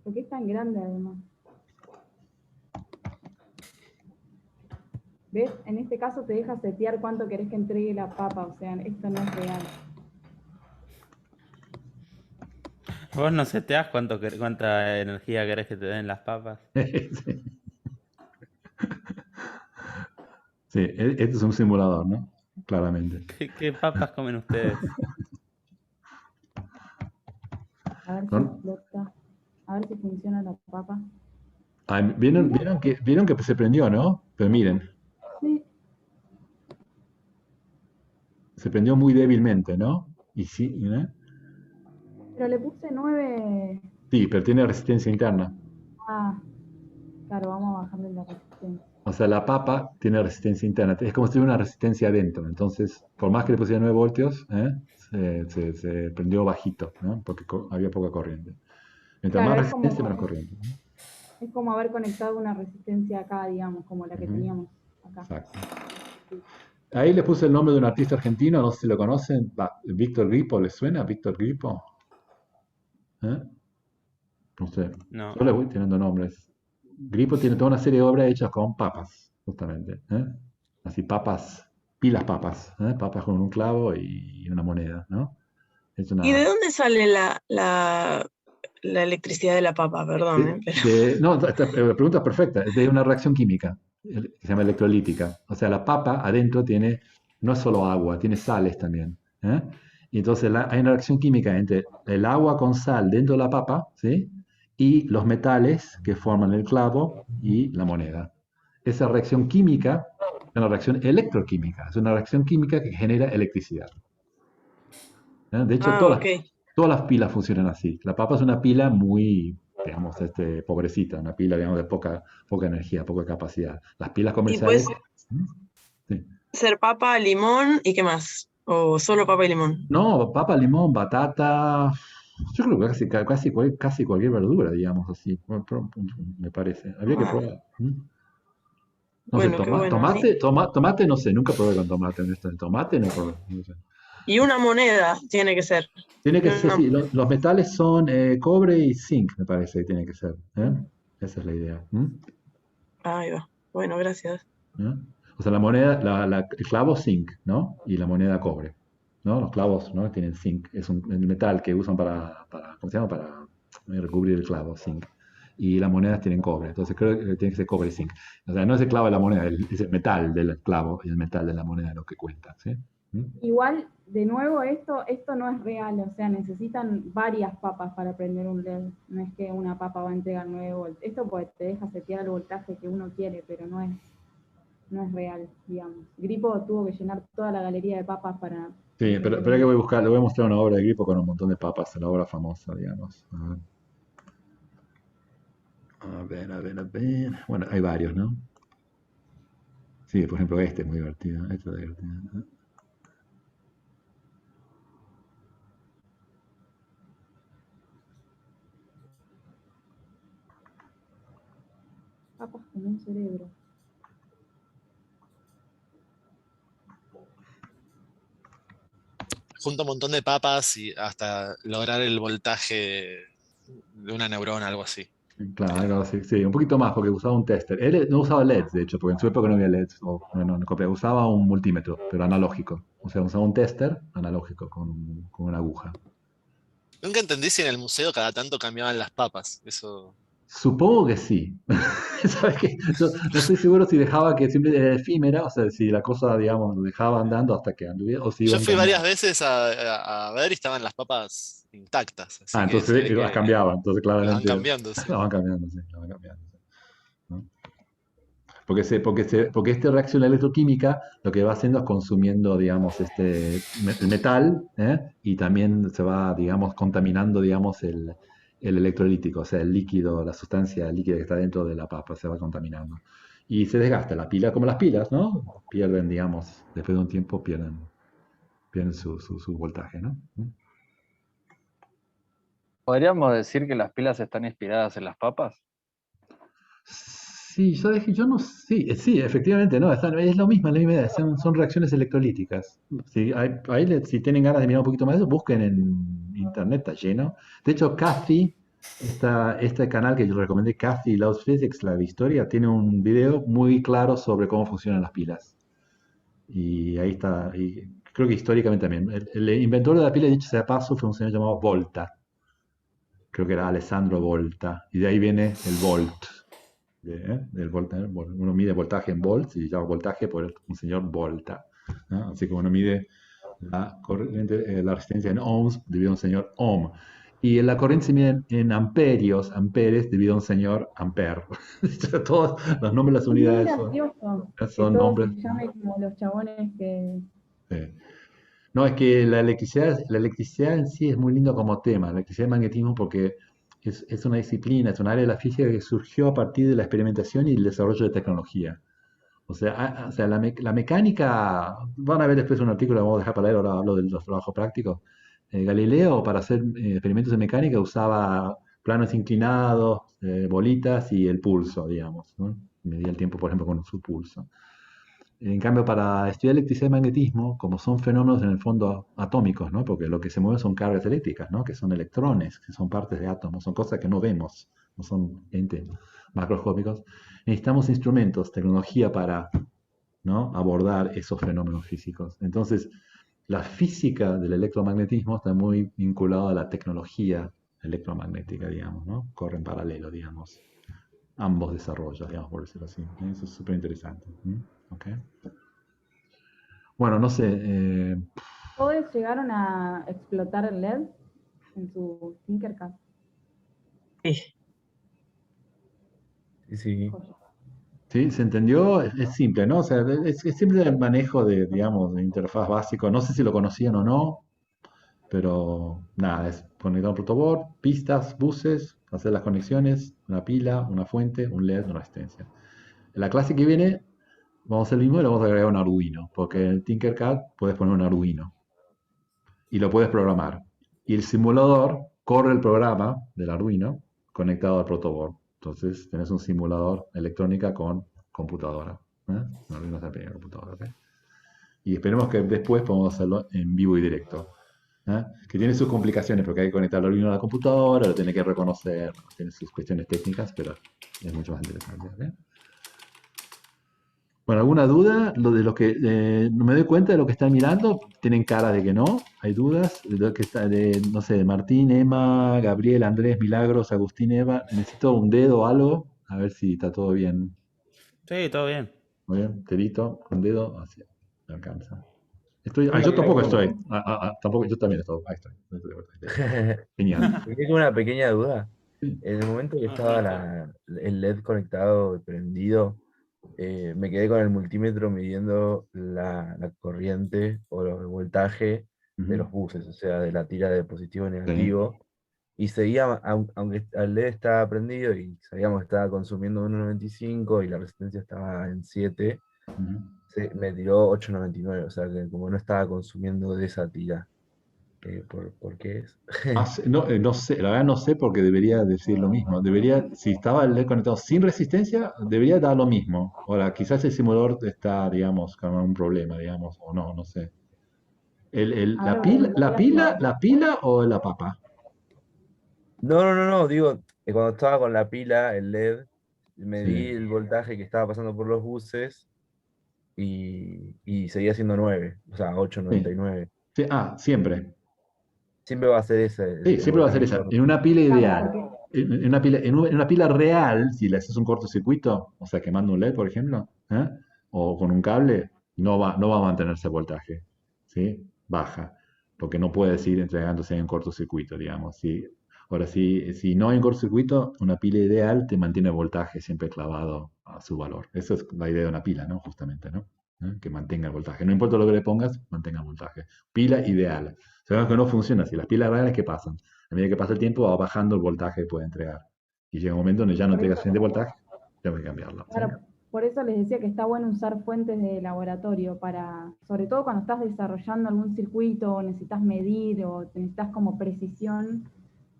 Porque es tan grande además. ¿Ves? En este caso te deja setear cuánto querés que entregue la papa, o sea, esto no es real. Vos no seteás cuánta energía querés que te den las papas. Sí. Sí, este es un simulador, ¿no? Claramente. ¿Qué papas comen ustedes? A ver si ¿No? explota. A ver si funciona la papa. Ah, ¿vieron que se prendió, ¿no? Pero miren, Sí. se prendió muy débilmente, ¿no? Y sí, ¿eh? Pero le puse 9. Sí, pero tiene resistencia interna. Ah, claro, vamos a bajarle la resistencia. O sea, la papa tiene resistencia interna. Es como si tuviera una resistencia adentro. Entonces, por más que le pusiera 9 voltios, se prendió bajito, ¿no? Porque había poca corriente. Mientras Claro, más es como, resistencia, menos corriente, ¿no? es como haber conectado una resistencia acá, digamos, como la que Ujú. teníamos acá. Exacto. Sí. Ahí le puse el nombre de un artista argentino, no sé si lo conocen. Víctor Gripo, ¿les suena? Víctor Gripo. ¿Eh? No sé. No. Yo le voy teniendo nombres. Gripo tiene toda una serie de obras hechas con papas, justamente. ¿Eh? Así papas, pilas papas. ¿Eh? Papas con un clavo y una moneda, ¿no? Es ¿Y de una... dónde sale la electricidad de la papa? Perdón, pero... No, esta pregunta es perfecta. Es de una reacción química que se llama electrolítica. O sea, la papa adentro tiene no es solo agua, tiene sales también. ¿Eh? Y entonces hay una reacción química entre el agua con sal dentro de la papa, ¿sí? Y los metales que forman el clavo y la moneda. Esa reacción química es una reacción electroquímica. Es una reacción química que genera electricidad. ¿Eh? De hecho, Ah, ok. todas las pilas funcionan así. La papa es una pila muy, digamos, pobrecita, una pila, digamos, de poca energía, poca capacidad. Las pilas Y puede comerciales... ¿Mm? Sí. ser papa, limón y qué más. O solo papa y limón. No, papa, limón, batata, yo creo que casi cualquier verdura, digamos así, me parece. Habría que Ah, probar. ¿Mm? No sé, bueno, qué bueno. tomate, no sé, nunca probé con tomate, honestamente. Tomate no probé, no sé. Y una moneda tiene que ser. Tiene que ser, Una- sí, los metales son cobre y zinc, me parece que tiene que ser. ¿Eh? Esa es la idea. ¿Mm? Ahí va. Bueno, gracias. ¿Eh? O sea, la moneda, el clavo zinc, ¿no? Y la moneda cobre, ¿no? Los clavos, ¿no? Tienen zinc, es el metal que usan ¿cómo se llama? Para recubrir el clavo, zinc. Y las monedas tienen cobre, entonces creo que tiene que ser cobre y zinc. O sea, no es el clavo de la moneda, es el metal del clavo y el metal de la moneda lo que cuenta, ¿sí? ¿Mm? Igual, de nuevo, esto no es real, o sea, necesitan varias papas para prender un LED. No es que una papa va a entregar 9 voltios. Esto pues te deja setear el voltaje que uno quiere, pero no es real, digamos. Gripo tuvo que llenar toda la galería de papas para... Sí, pero que voy a buscar, le voy a mostrar una obra de Gripo con un montón de papas, la obra famosa, digamos. A ver, a ver, a ver. Bueno, hay varios, ¿no? Sí, por ejemplo, este es muy divertido. Este es divertido. Papas con un cerebro. Junta un montón de papas y hasta lograr el voltaje de una neurona, algo así. Claro, sí, sí, un poquito más porque usaba un tester. Él no usaba LEDs, de hecho, porque en su época no había LEDs, o bueno, no copia, usaba un multímetro, pero analógico. O sea, usaba un tester analógico con una aguja. Nunca entendí si en el museo cada tanto cambiaban las papas. Eso. Supongo que sí. ¿Sabes qué? Yo no estoy seguro si dejaba que siempre era efímera, o sea, si la cosa, digamos, lo dejaba andando hasta que anduviera, o si Yo iban fui varias cambiando. veces a ver y estaban las papas intactas, Ah, así que se entonces ve las que cambiaba, entonces las van claramente cambiando, sí. las van cambiando, sí, las van cambiando. Sí, ¿no? Porque esta reacción electroquímica lo que va haciendo es consumiendo, digamos, el metal, ¿eh? Y también se va, digamos, contaminando, digamos, el electrolítico, o sea, el líquido, la sustancia líquida que está dentro de la papa se va contaminando. Y se desgasta la pila, como las pilas, ¿no? Pierden, digamos, después de un tiempo pierden su voltaje, ¿no? ¿Podríamos decir que las pilas están inspiradas en las papas? Sí, yo no sí, sí, efectivamente, no, es lo mismo, la misma idea, son reacciones electrolíticas. Si, si tienen ganas de mirar un poquito más de eso, busquen en internet, está lleno. De hecho, Kathy, este canal que yo recomendé, Kathy Loves Physics, la de historia, tiene un video muy claro sobre cómo funcionan las pilas. Y ahí está, y creo que históricamente también. El inventor de la pila, dicho sea de paso, fue un señor llamado Volta, creo que era Alessandro Volta, y de ahí viene el volt del volta, uno mide voltaje en volts y llama voltaje por un señor Volta, ¿no? Así como uno mide la corriente, la resistencia en ohms debido a un señor Ohm. Y la corriente se mide en amperios, amperes, debido a un señor Ampere. Todos los nombres de las Es muy unidades gracioso que son todo se nombres. llame como los chabones que... Sí. No, es que la electricidad en sí es muy lindo como tema, la electricidad y magnetismo, porque es una disciplina, es un área de la física que surgió a partir de la experimentación y el desarrollo de tecnología. O sea, la mecánica, van a ver después un artículo que vamos a dejar para leer, ahora hablo de los trabajos prácticos. Galileo, para hacer experimentos de mecánica, usaba planos inclinados, bolitas y el pulso, digamos, ¿no? Medía el tiempo, por ejemplo, con su pulso. En cambio, para estudiar electricidad y magnetismo, como son fenómenos en el fondo atómicos, ¿no? Porque lo que se mueve son cargas eléctricas, ¿no? Que son electrones, que son partes de átomos, son cosas que no vemos, no son entes macroscópicos. Necesitamos instrumentos, tecnología para, ¿no? Abordar esos fenómenos físicos. Entonces, la física del electromagnetismo está muy vinculada a la tecnología electromagnética, digamos, ¿no? Corre en paralelo, digamos. Ambos desarrollos, digamos, por decirlo así. Eso es súper interesante. ¿Ok? Bueno, no sé. ¿Todos llegaron a explotar el LED en su Tinkercad? Sí. Sí. ¿Sí? ¿Se entendió? Es simple, ¿no? O sea, es simple el manejo de, digamos, de interfaz básico. No sé si lo conocían o no, pero nada, es conectar un protoboard, pistas, buses, hacer las conexiones, una pila, una fuente, un LED, una resistencia. En la clase que viene vamos a hacer lo mismo y le vamos a agregar un Arduino, porque en Tinkercad puedes poner un Arduino y lo puedes programar. Y el simulador corre el programa del Arduino conectado al protoboard. Entonces tenés un simulador electrónica con computadora. Un Arduino es la pequeña computadora. ¿Ok? Y esperemos que después podamos hacerlo en vivo y directo. Que tiene sus complicaciones porque hay que conectar el Arduino a la computadora, lo tiene que reconocer, tiene sus cuestiones técnicas, pero es mucho más interesante. ¿Ok? Bueno, ¿alguna duda? Lo de lo que no me doy cuenta de lo que están mirando, tienen cara de que no, hay dudas. De lo que está de, no sé, de Martín, Emma, Gabriel, Andrés, Milagros, Agustín, Eva. Necesito un dedo o algo, a ver si está todo bien. Sí, todo bien. Muy bien, dedito, un dedo, así, me alcanza. Estoy, Sí, yo tampoco tengo- estoy. Tampoco, yo también estoy. Ahí estoy. Genial. Me quedé con una pequeña duda. Sí. En el momento que estaba el LED conectado y prendido, me quedé con el multímetro midiendo la corriente o el voltaje de Ujú. los buses, o sea, de la tira de positivo y Sí. negativo. Y seguía, aunque el LED estaba prendido y sabíamos que estaba consumiendo 1,95 y la resistencia estaba en 7, Ujú. me tiró 8,99, o sea que como no estaba consumiendo de esa tira, ¿por qué es? No, no sé, la verdad no sé porque debería decir lo mismo. Debería, si estaba el LED conectado sin resistencia, debería dar lo mismo. Ahora, quizás el simulador está, digamos, con un problema, digamos, o no, no sé. Ahora voy a probar. ¿La pila o la papa? No, digo, cuando estaba con la pila, el LED, medí Sí. el voltaje que estaba pasando por los buses y seguía siendo 9, o sea, Sí. 8,99. Sí, siempre. Siempre va a ser ese Sí, el siempre va a ser voltaje que esa. va. En una pila Claro, ideal. porque En una pila, en una pila real, si le haces un cortocircuito, o sea, quemando un LED, por ejemplo, o con un cable, no va a mantenerse el voltaje. ¿Sí? Baja. Porque no puede seguir entregándose en cortocircuito, digamos. ¿Sí? Ahora, si no hay un cortocircuito, una pila ideal te mantiene el voltaje siempre clavado a su valor. Esa es la idea de una pila, ¿no? Justamente, ¿no? Que mantenga el voltaje. No importa lo que le pongas, mantenga el voltaje. Pila ideal. Sabemos que no funciona así. Las pilas reales, ¿qué pasan? A medida que pasa el tiempo va bajando el voltaje que puede entregar. Y llega un momento donde ya no por entrega eso, suficiente voltaje, tengo que cambiarlo. ¿Sí? claro, por eso les decía que está bueno usar fuentes de laboratorio para, sobre todo cuando estás desarrollando algún circuito o necesitas medir o necesitas como precisión,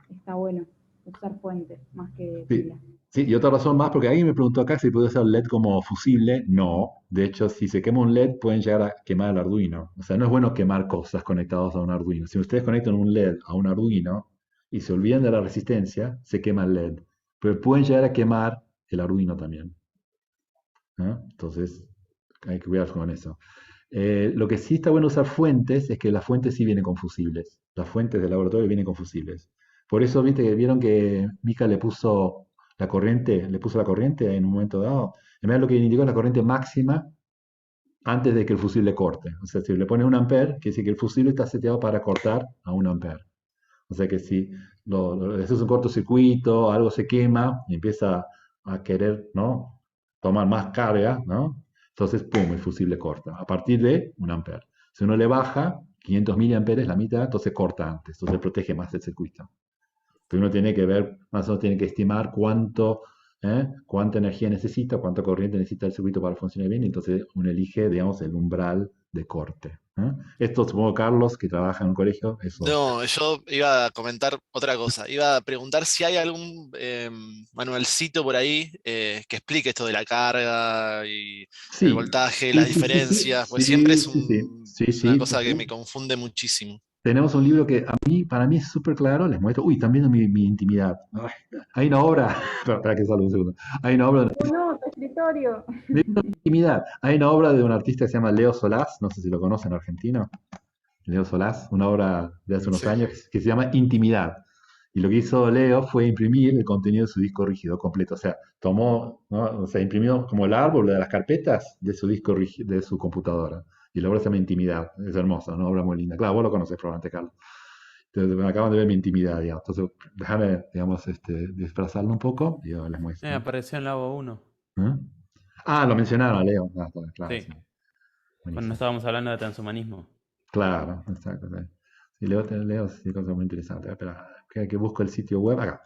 está bueno usar fuentes más que Sí. pilas. Sí, y otra razón más, porque alguien me preguntó acá si puede usar el LED como fusible. No, de hecho, si se quema un LED, pueden llegar a quemar el Arduino. O sea, no es bueno quemar cosas conectadas a un Arduino. Si ustedes conectan un LED a un Arduino y se olvidan de la resistencia, se quema el LED. Pero pueden llegar a quemar el Arduino también. Entonces, hay que cuidar con eso. Lo que sí está bueno usar fuentes es que las fuentes sí vienen con fusibles. Las fuentes del laboratorio vienen con fusibles. Por eso, viste que vieron que Mika le puso la corriente en un momento dado. En realidad lo que indicó es la corriente máxima antes de que el fusible corte. O sea, si le pones un ampere, quiere decir que el fusible está seteado para cortar a un ampere. O sea que si haces un cortocircuito, algo se quema y empieza a querer, ¿no? Tomar más carga, ¿no? Entonces, pum, el fusible corta. A partir de un ampere. Si uno le baja, 500 miliamperes, la mitad, entonces corta antes, entonces protege más el circuito. Pero uno tiene que ver, más o menos tiene que estimar cuánta energía necesita, cuánta corriente necesita el circuito para funcionar bien, y entonces uno elige, digamos, el umbral de corte. Esto supongo, Carlos, que trabaja en un colegio, eso. No, yo iba a comentar otra cosa. Iba a preguntar si hay algún manualcito por ahí que explique esto de la carga y el Sí, voltaje, sí, las sí, sí, diferencias, pues siempre sí, es sí, sí, sí, una sí, cosa que me sí. confunde muchísimo. Tenemos un libro que para mí es súper claro, les muestro, uy, están viendo mi intimidad. Ay, hay una obra, para que salga un segundo, hay una obra Oh, no, tu escritorio. de intimidad, hay una obra de un artista que se llama Leo Solás, no sé si lo conocen, argentino, Leo Solás, una obra de hace unos Sí. años que se llama Intimidad. Y lo que hizo Leo fue imprimir el contenido de su disco rígido completo. O sea, tomó, ¿no? O sea, imprimió como el árbol de las carpetas de su disco rígido, de su computadora. Y la obra se llama Intimidad. Es hermosa, una obra muy linda. Claro, vos lo conoces probablemente, Carlos. Entonces, me acaban de ver mi intimidad, digamos. Entonces, déjame, digamos, disfrazarlo un poco y yo les muestro. Apareció en Labo 1. ¿Eh? Ah, lo mencionaron a Leo. Ah, claro, Sí, sí. cuando no Buenísimo. estábamos hablando de transhumanismo. Claro, exacto. Sí. Sí, Leo sí, cosas muy interesantes. Espera, que busco el sitio web. Acá.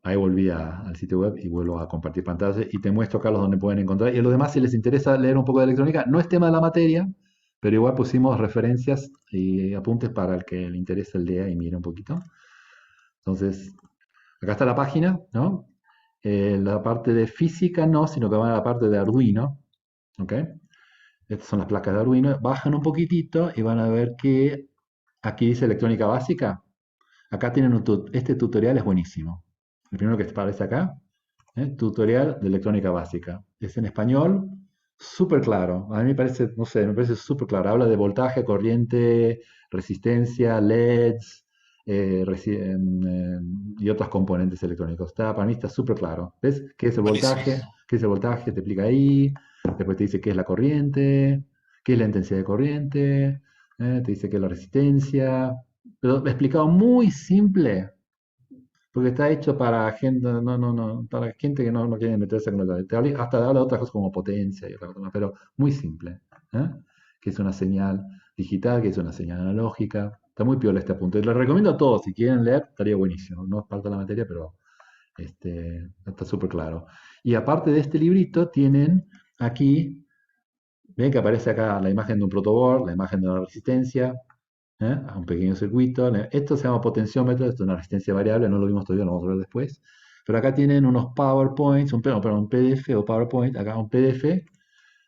Ahí volví al sitio web y vuelvo a compartir pantalla y te muestro, Carlos, dónde pueden encontrar. Y a los demás, si les interesa leer un poco de electrónica, no es tema de la materia, pero igual pusimos referencias y apuntes para el que le interese el lea y mire un poquito. Entonces, acá está la página, ¿no? La parte de física no, sino que van a la parte de Arduino, ¿ok? Estas son las placas de Arduino. Bajan un poquitito y van a ver que aquí dice electrónica básica. Acá tienen este tutorial, es buenísimo. El primero que aparece acá, tutorial de electrónica básica. Es en español, súper claro. A mí me parece, no sé, me parece súper claro. Habla de voltaje, corriente, resistencia, LEDs y otros componentes electrónicos. Para mí está súper claro. ¿Ves? ¿Qué es el Buenísimo. voltaje? ¿Qué es el voltaje? Te explica ahí. Después te dice qué es la corriente, qué es la intensidad de corriente, te dice qué es la resistencia. Pero explicado muy simple, porque está hecho para gente, para gente que no quiere meterse con el hasta habla de otras cosas como potencia y otras cosas, pero muy simple. ¿Eh? Que es una señal digital, que es una señal analógica. Está muy piola este apunte. Les recomiendo a todos, si quieren leer, estaría buenísimo. No es parte de la materia, pero está súper claro. Y aparte de este librito, tienen aquí, ven que aparece acá la imagen de un protoboard, la imagen de una resistencia, a un pequeño circuito. Esto se llama potenciómetro, esto es una resistencia variable, no lo vimos todavía, lo vamos a ver después. Pero acá tienen unos PowerPoints, un PDF o PowerPoint, acá un PDF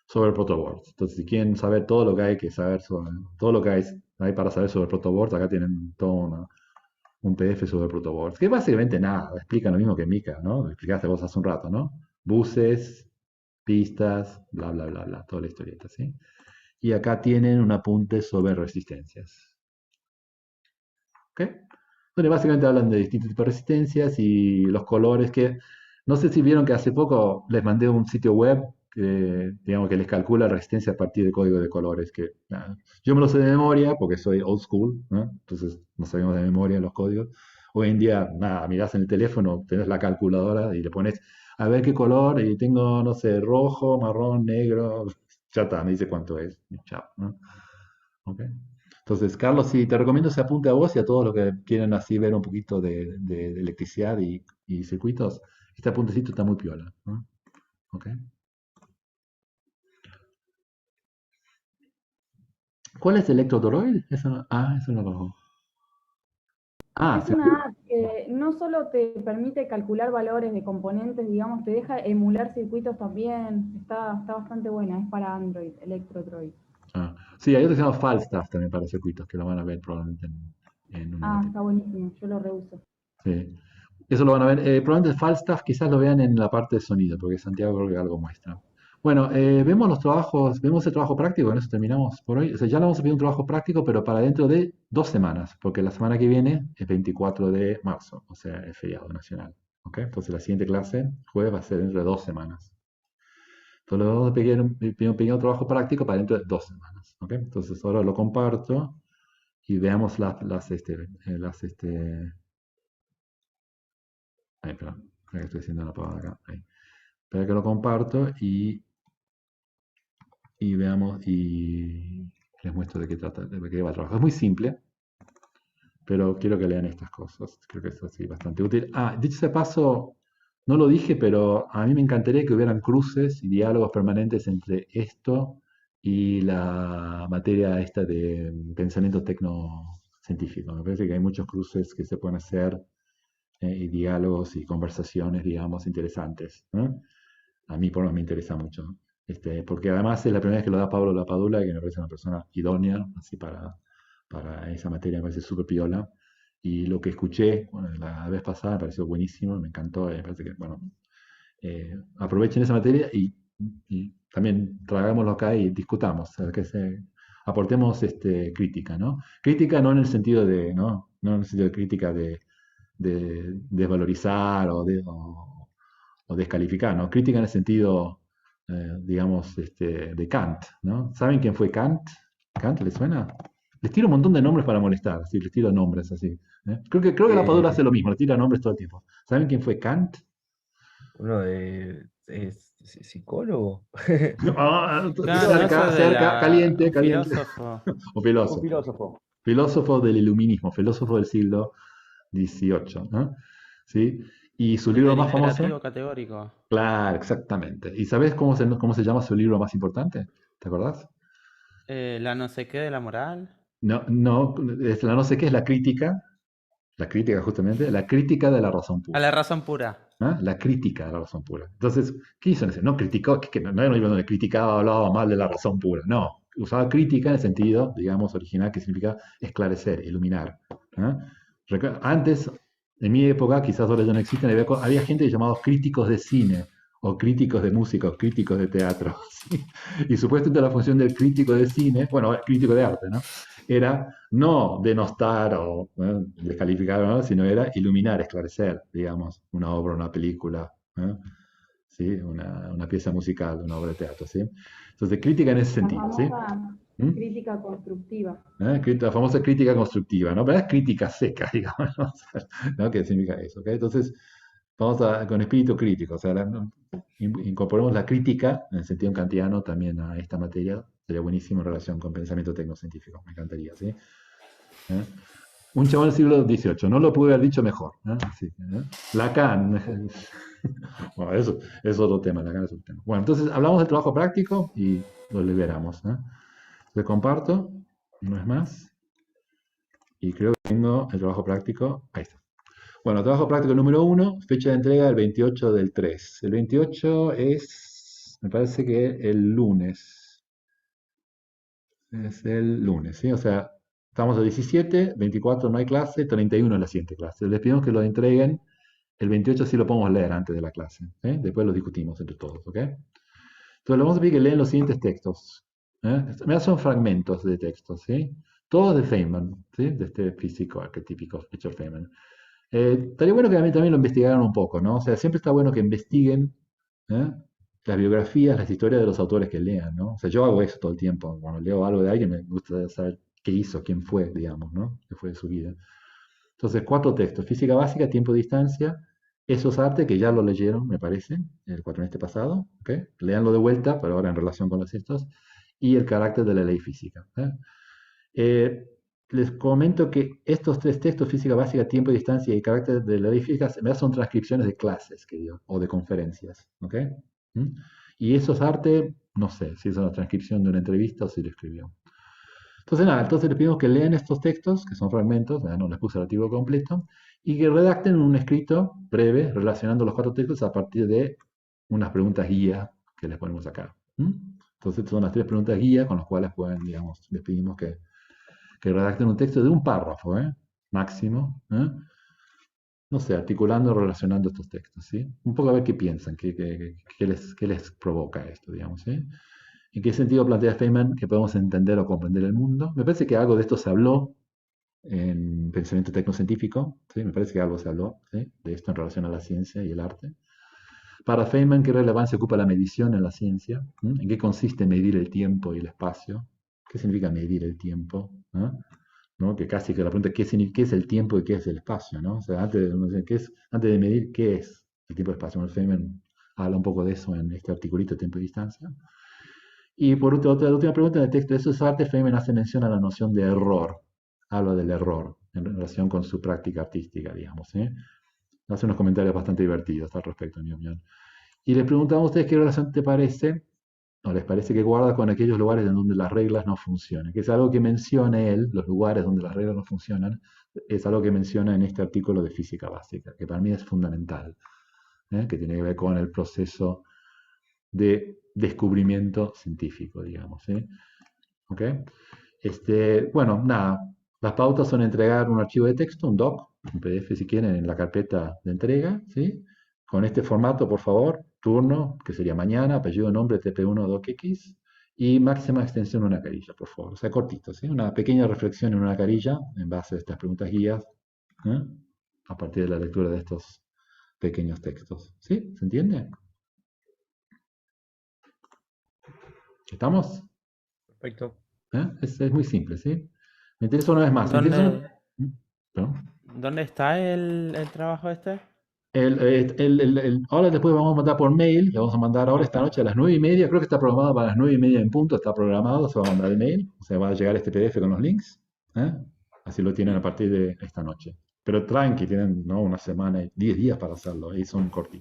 sobre el protoboard. Entonces, si quieren saber todo lo que hay que saber sobre, todo lo que hay para saber sobre el protoboard, acá tienen todo un PDF sobre el protoboard. Que básicamente nada, explica lo mismo que Mika, ¿no? Lo explicaste vos hace un rato, ¿no? Buses, pistas, bla, bla, bla, bla, toda la historieta, ¿sí? Y acá tienen un apunte sobre resistencias. ¿Ok? Donde básicamente hablan de distintos tipos de resistencias y los colores que, no sé si vieron que hace poco les mandé un sitio web que, digamos, que les calcula la resistencia a partir de código de colores, que nada, yo me lo sé de memoria porque soy old school, ¿no? Entonces no sabemos de memoria los códigos. Hoy en día, nada, mirás en el teléfono, tenés la calculadora y le pones a ver qué color y tengo, no sé, rojo, marrón, negro, ya está, me dice cuánto es, y chao, ¿no? ¿Ok? Entonces, Carlos, sí, te recomiendo ese apunte a vos y a todos los que quieren así ver un poquito de electricidad y circuitos. Este apuntecito está muy piola, ¿no? ¿Ok? ¿Cuál es Electrodroid? Eso no lo conozco. Es una app que no solo te permite calcular valores de componentes, digamos, te deja emular circuitos también. Está bastante buena, es para Android, Electrodroid. Sí, hay otro que se llama Falstaff también para circuitos, que lo van a ver probablemente en una materia. Está buenísimo, yo lo reuso. Sí. Eso lo van a ver. Probablemente Falstaff quizás lo vean en la parte de sonido, porque Santiago creo que algo muestra. Bueno, vemos los trabajos, vemos el trabajo práctico, con eso terminamos por hoy. O sea, ya le vamos a pedir un trabajo práctico, pero para dentro de 2 semanas, porque la semana que viene es 24 de marzo, o sea, es feriado nacional. ¿Ok? Entonces la siguiente clase, jueves, va a ser dentro de 2 semanas. Entonces le vamos a pedir un pequeño trabajo práctico para dentro de 2 semanas. ¿Ok? Entonces ahora lo comparto y veamos Ahí, perdón, que estoy haciendo la pavada acá. Ahí. Espera que lo comparto y veamos y les muestro. muestro de qué va a trabajar. Es muy simple, pero quiero que lean estas cosas. Creo que es así bastante útil. Dicho ese paso, no lo dije, pero a mí me encantaría que hubieran cruces y diálogos permanentes entre esto y la materia esta de pensamiento tecnocientífico. Me parece que hay muchos cruces que se pueden hacer y diálogos y conversaciones, digamos, interesantes, ¿no? A mí por lo menos me interesa mucho. Porque además es la primera vez que lo da Pablo Lapadula, que me parece una persona idónea, así para esa materia, me parece súper piola. Y lo que escuché, bueno, la vez pasada me pareció buenísimo, me encantó, me parece que, bueno, aprovechen esa materia y también tragámoslo acá y discutamos, o sea, aportemos crítica, ¿no? Crítica no en el sentido de, no en el sentido de crítica de desvalorizar o descalificar, ¿no? Crítica en el sentido, digamos, de Kant, ¿no? ¿Saben quién fue Kant? ¿Kant les suena? Les tiro un montón de nombres para molestar, así, les tiro nombres así. Creo que la Padula hace lo mismo, le tira nombres todo el tiempo. ¿Saben quién fue Kant? Uno es psicólogo. Claro, no, eso es de cerca, caliente, un caliente. filósofo. O Un filósofo. filósofo. Filósofo del iluminismo, filósofo del siglo XVIII, ¿no? ¿Sí? Y su libro Del más famoso. imperativo categórico. Claro, exactamente. ¿Y sabes cómo se llama su libro más importante? ¿Te acordás? La no sé qué de la moral. No, no, no sé qué es la crítica justamente, la crítica de la razón A pura. la razón pura. ¿Ah? La crítica de la razón pura. Entonces, ¿qué hizo en ese? No criticó, que no era un libro donde criticaba, hablaba mal de la razón pura. No, usaba crítica en el sentido, digamos, original, que significa esclarecer, iluminar. ¿Ah? Antes, en mi época, quizás ahora ya no existen, había gente llamados críticos de cine, o críticos de música, o críticos de teatro. ¿Sí? Y supuestamente la función del crítico de cine, bueno, crítico de arte, ¿no? Era no denostar o descalificar, ¿no? Sino era iluminar, esclarecer, digamos, una obra, una película, ¿eh? ¿Sí? Una pieza musical, una obra de teatro, ¿sí? Entonces, crítica en ese La sentido, ¿sí? famosa ¿Mm? crítica constructiva. La famosa crítica constructiva, ¿no? Pero es crítica seca, digamos, ¿no? ¿Qué significa eso? ¿Okay? Entonces, con espíritu crítico, o sea, incorporemos la crítica en el sentido kantiano también a esta materia, sería buenísimo en relación con pensamiento tecnocientífico, me encantaría, ¿sí? Un chabón del siglo XVIII, no lo pude haber dicho mejor. Sí, Lacan, bueno, eso es otro tema, Lacan es otro tema. Bueno, entonces hablamos del trabajo práctico y lo liberamos. Le comparto, no es más, y creo que tengo el trabajo práctico, ahí está. Bueno, trabajo práctico número 1, fecha de entrega el 28 del 3. El 28 es, me parece que el lunes. Es el lunes, ¿sí? O sea, estamos a 17, 24 no hay clase, 31 es la siguiente clase. Les pedimos que lo entreguen, el 28 sí lo podemos leer antes de la clase. Después lo discutimos entre todos, ¿ok? Entonces le vamos a pedir que lean los siguientes textos. Mira, son fragmentos de textos, ¿sí? Todos de Feynman, ¿sí? De este físico arquetípico Richard Feynman. Estaría bueno que también lo investigaran un poco, ¿no? O sea, siempre está bueno que investiguen las biografías, las historias de los autores que lean, ¿no? O sea, yo hago eso todo el tiempo. Cuando leo algo de alguien me gusta saber qué hizo, quién fue, digamos, ¿no? Qué fue de su vida. Entonces, 4 textos. Física básica, tiempo y distancia. Esos artes que ya lo leyeron, me parece, el cuatrimestre pasado. ¿Ok? Leanlo de vuelta, pero ahora en relación con los estos. Y el carácter de la ley física. Les comento que estos 3 textos, física básica, tiempo y distancia y carácter de la ley física, son transcripciones de clases que dio, o de conferencias. ¿Ok? Y esos artes, no sé si es una transcripción de una entrevista o si lo escribió. Entonces, nada, entonces les pedimos que lean estos textos, que son fragmentos, no les puse el artículo completo, y que redacten un escrito breve relacionando los 4 textos a partir de unas preguntas guía que les ponemos acá. Entonces, son las 3 preguntas guía con las cuales pueden, digamos, les pedimos que redacten un texto de un párrafo, máximo, no sé, articulando, relacionando estos textos, ¿sí? Un poco a ver qué piensan, qué les provoca esto, digamos, ¿sí? ¿En qué sentido plantea Feynman que podemos entender o comprender el mundo? Me parece que algo de esto se habló en pensamiento tecnocientífico, ¿sí? Me parece que algo se habló, ¿sí? De esto en relación a la ciencia y el arte. Para Feynman, ¿qué relevancia ocupa la medición en la ciencia? ¿En qué consiste medir el tiempo y el espacio? ¿Qué significa medir el tiempo? ¿No? Que casi que la pregunta ¿qué es el tiempo y qué es el espacio? ¿No? O sea, antes de medir qué es el tiempo y el espacio. Feynman habla un poco de eso en este articulito de tiempo y distancia. Y por último, otra última pregunta en el texto de esos artes, Feynman hace mención a la noción de error. Habla del error en relación con su práctica artística, digamos. Hace unos comentarios bastante divertidos al respecto, en mi opinión. Y le preguntamos a ustedes qué relación te parece, o les parece que guarda con aquellos lugares en donde las reglas no funcionan, que es algo que menciona él, los lugares donde las reglas no funcionan, es algo que menciona en este artículo de física básica, que para mí es fundamental, que tiene que ver con el proceso de descubrimiento científico, digamos. ¿Ok? Bueno, nada, las pautas son entregar un archivo de texto, un doc, un PDF si quieren, en la carpeta de entrega, ¿sí? Con este formato, por favor, turno, que sería mañana, apellido, nombre, TP1, docx, y máxima extensión una carilla, por favor. O sea, cortito, ¿sí? Una pequeña reflexión en una carilla en base a estas preguntas guías, a partir de la lectura de estos pequeños textos. ¿Sí? ¿Se entiende? ¿Estamos? Perfecto. Es muy simple, ¿sí? Me interesa una vez más. ¿Dónde, ¿Perdón? ¿Dónde está el trabajo este? Ahora después vamos a mandar por mail, le vamos a mandar ahora esta noche a las 9:30, creo que está programado para las 9:30 en punto, está programado, se va a mandar el mail, o sea, va a llegar este PDF con los links, así lo tienen a partir de esta noche. Pero tranqui, tienen, ¿no?, una semana, 10 días para hacerlo, y son cortitos.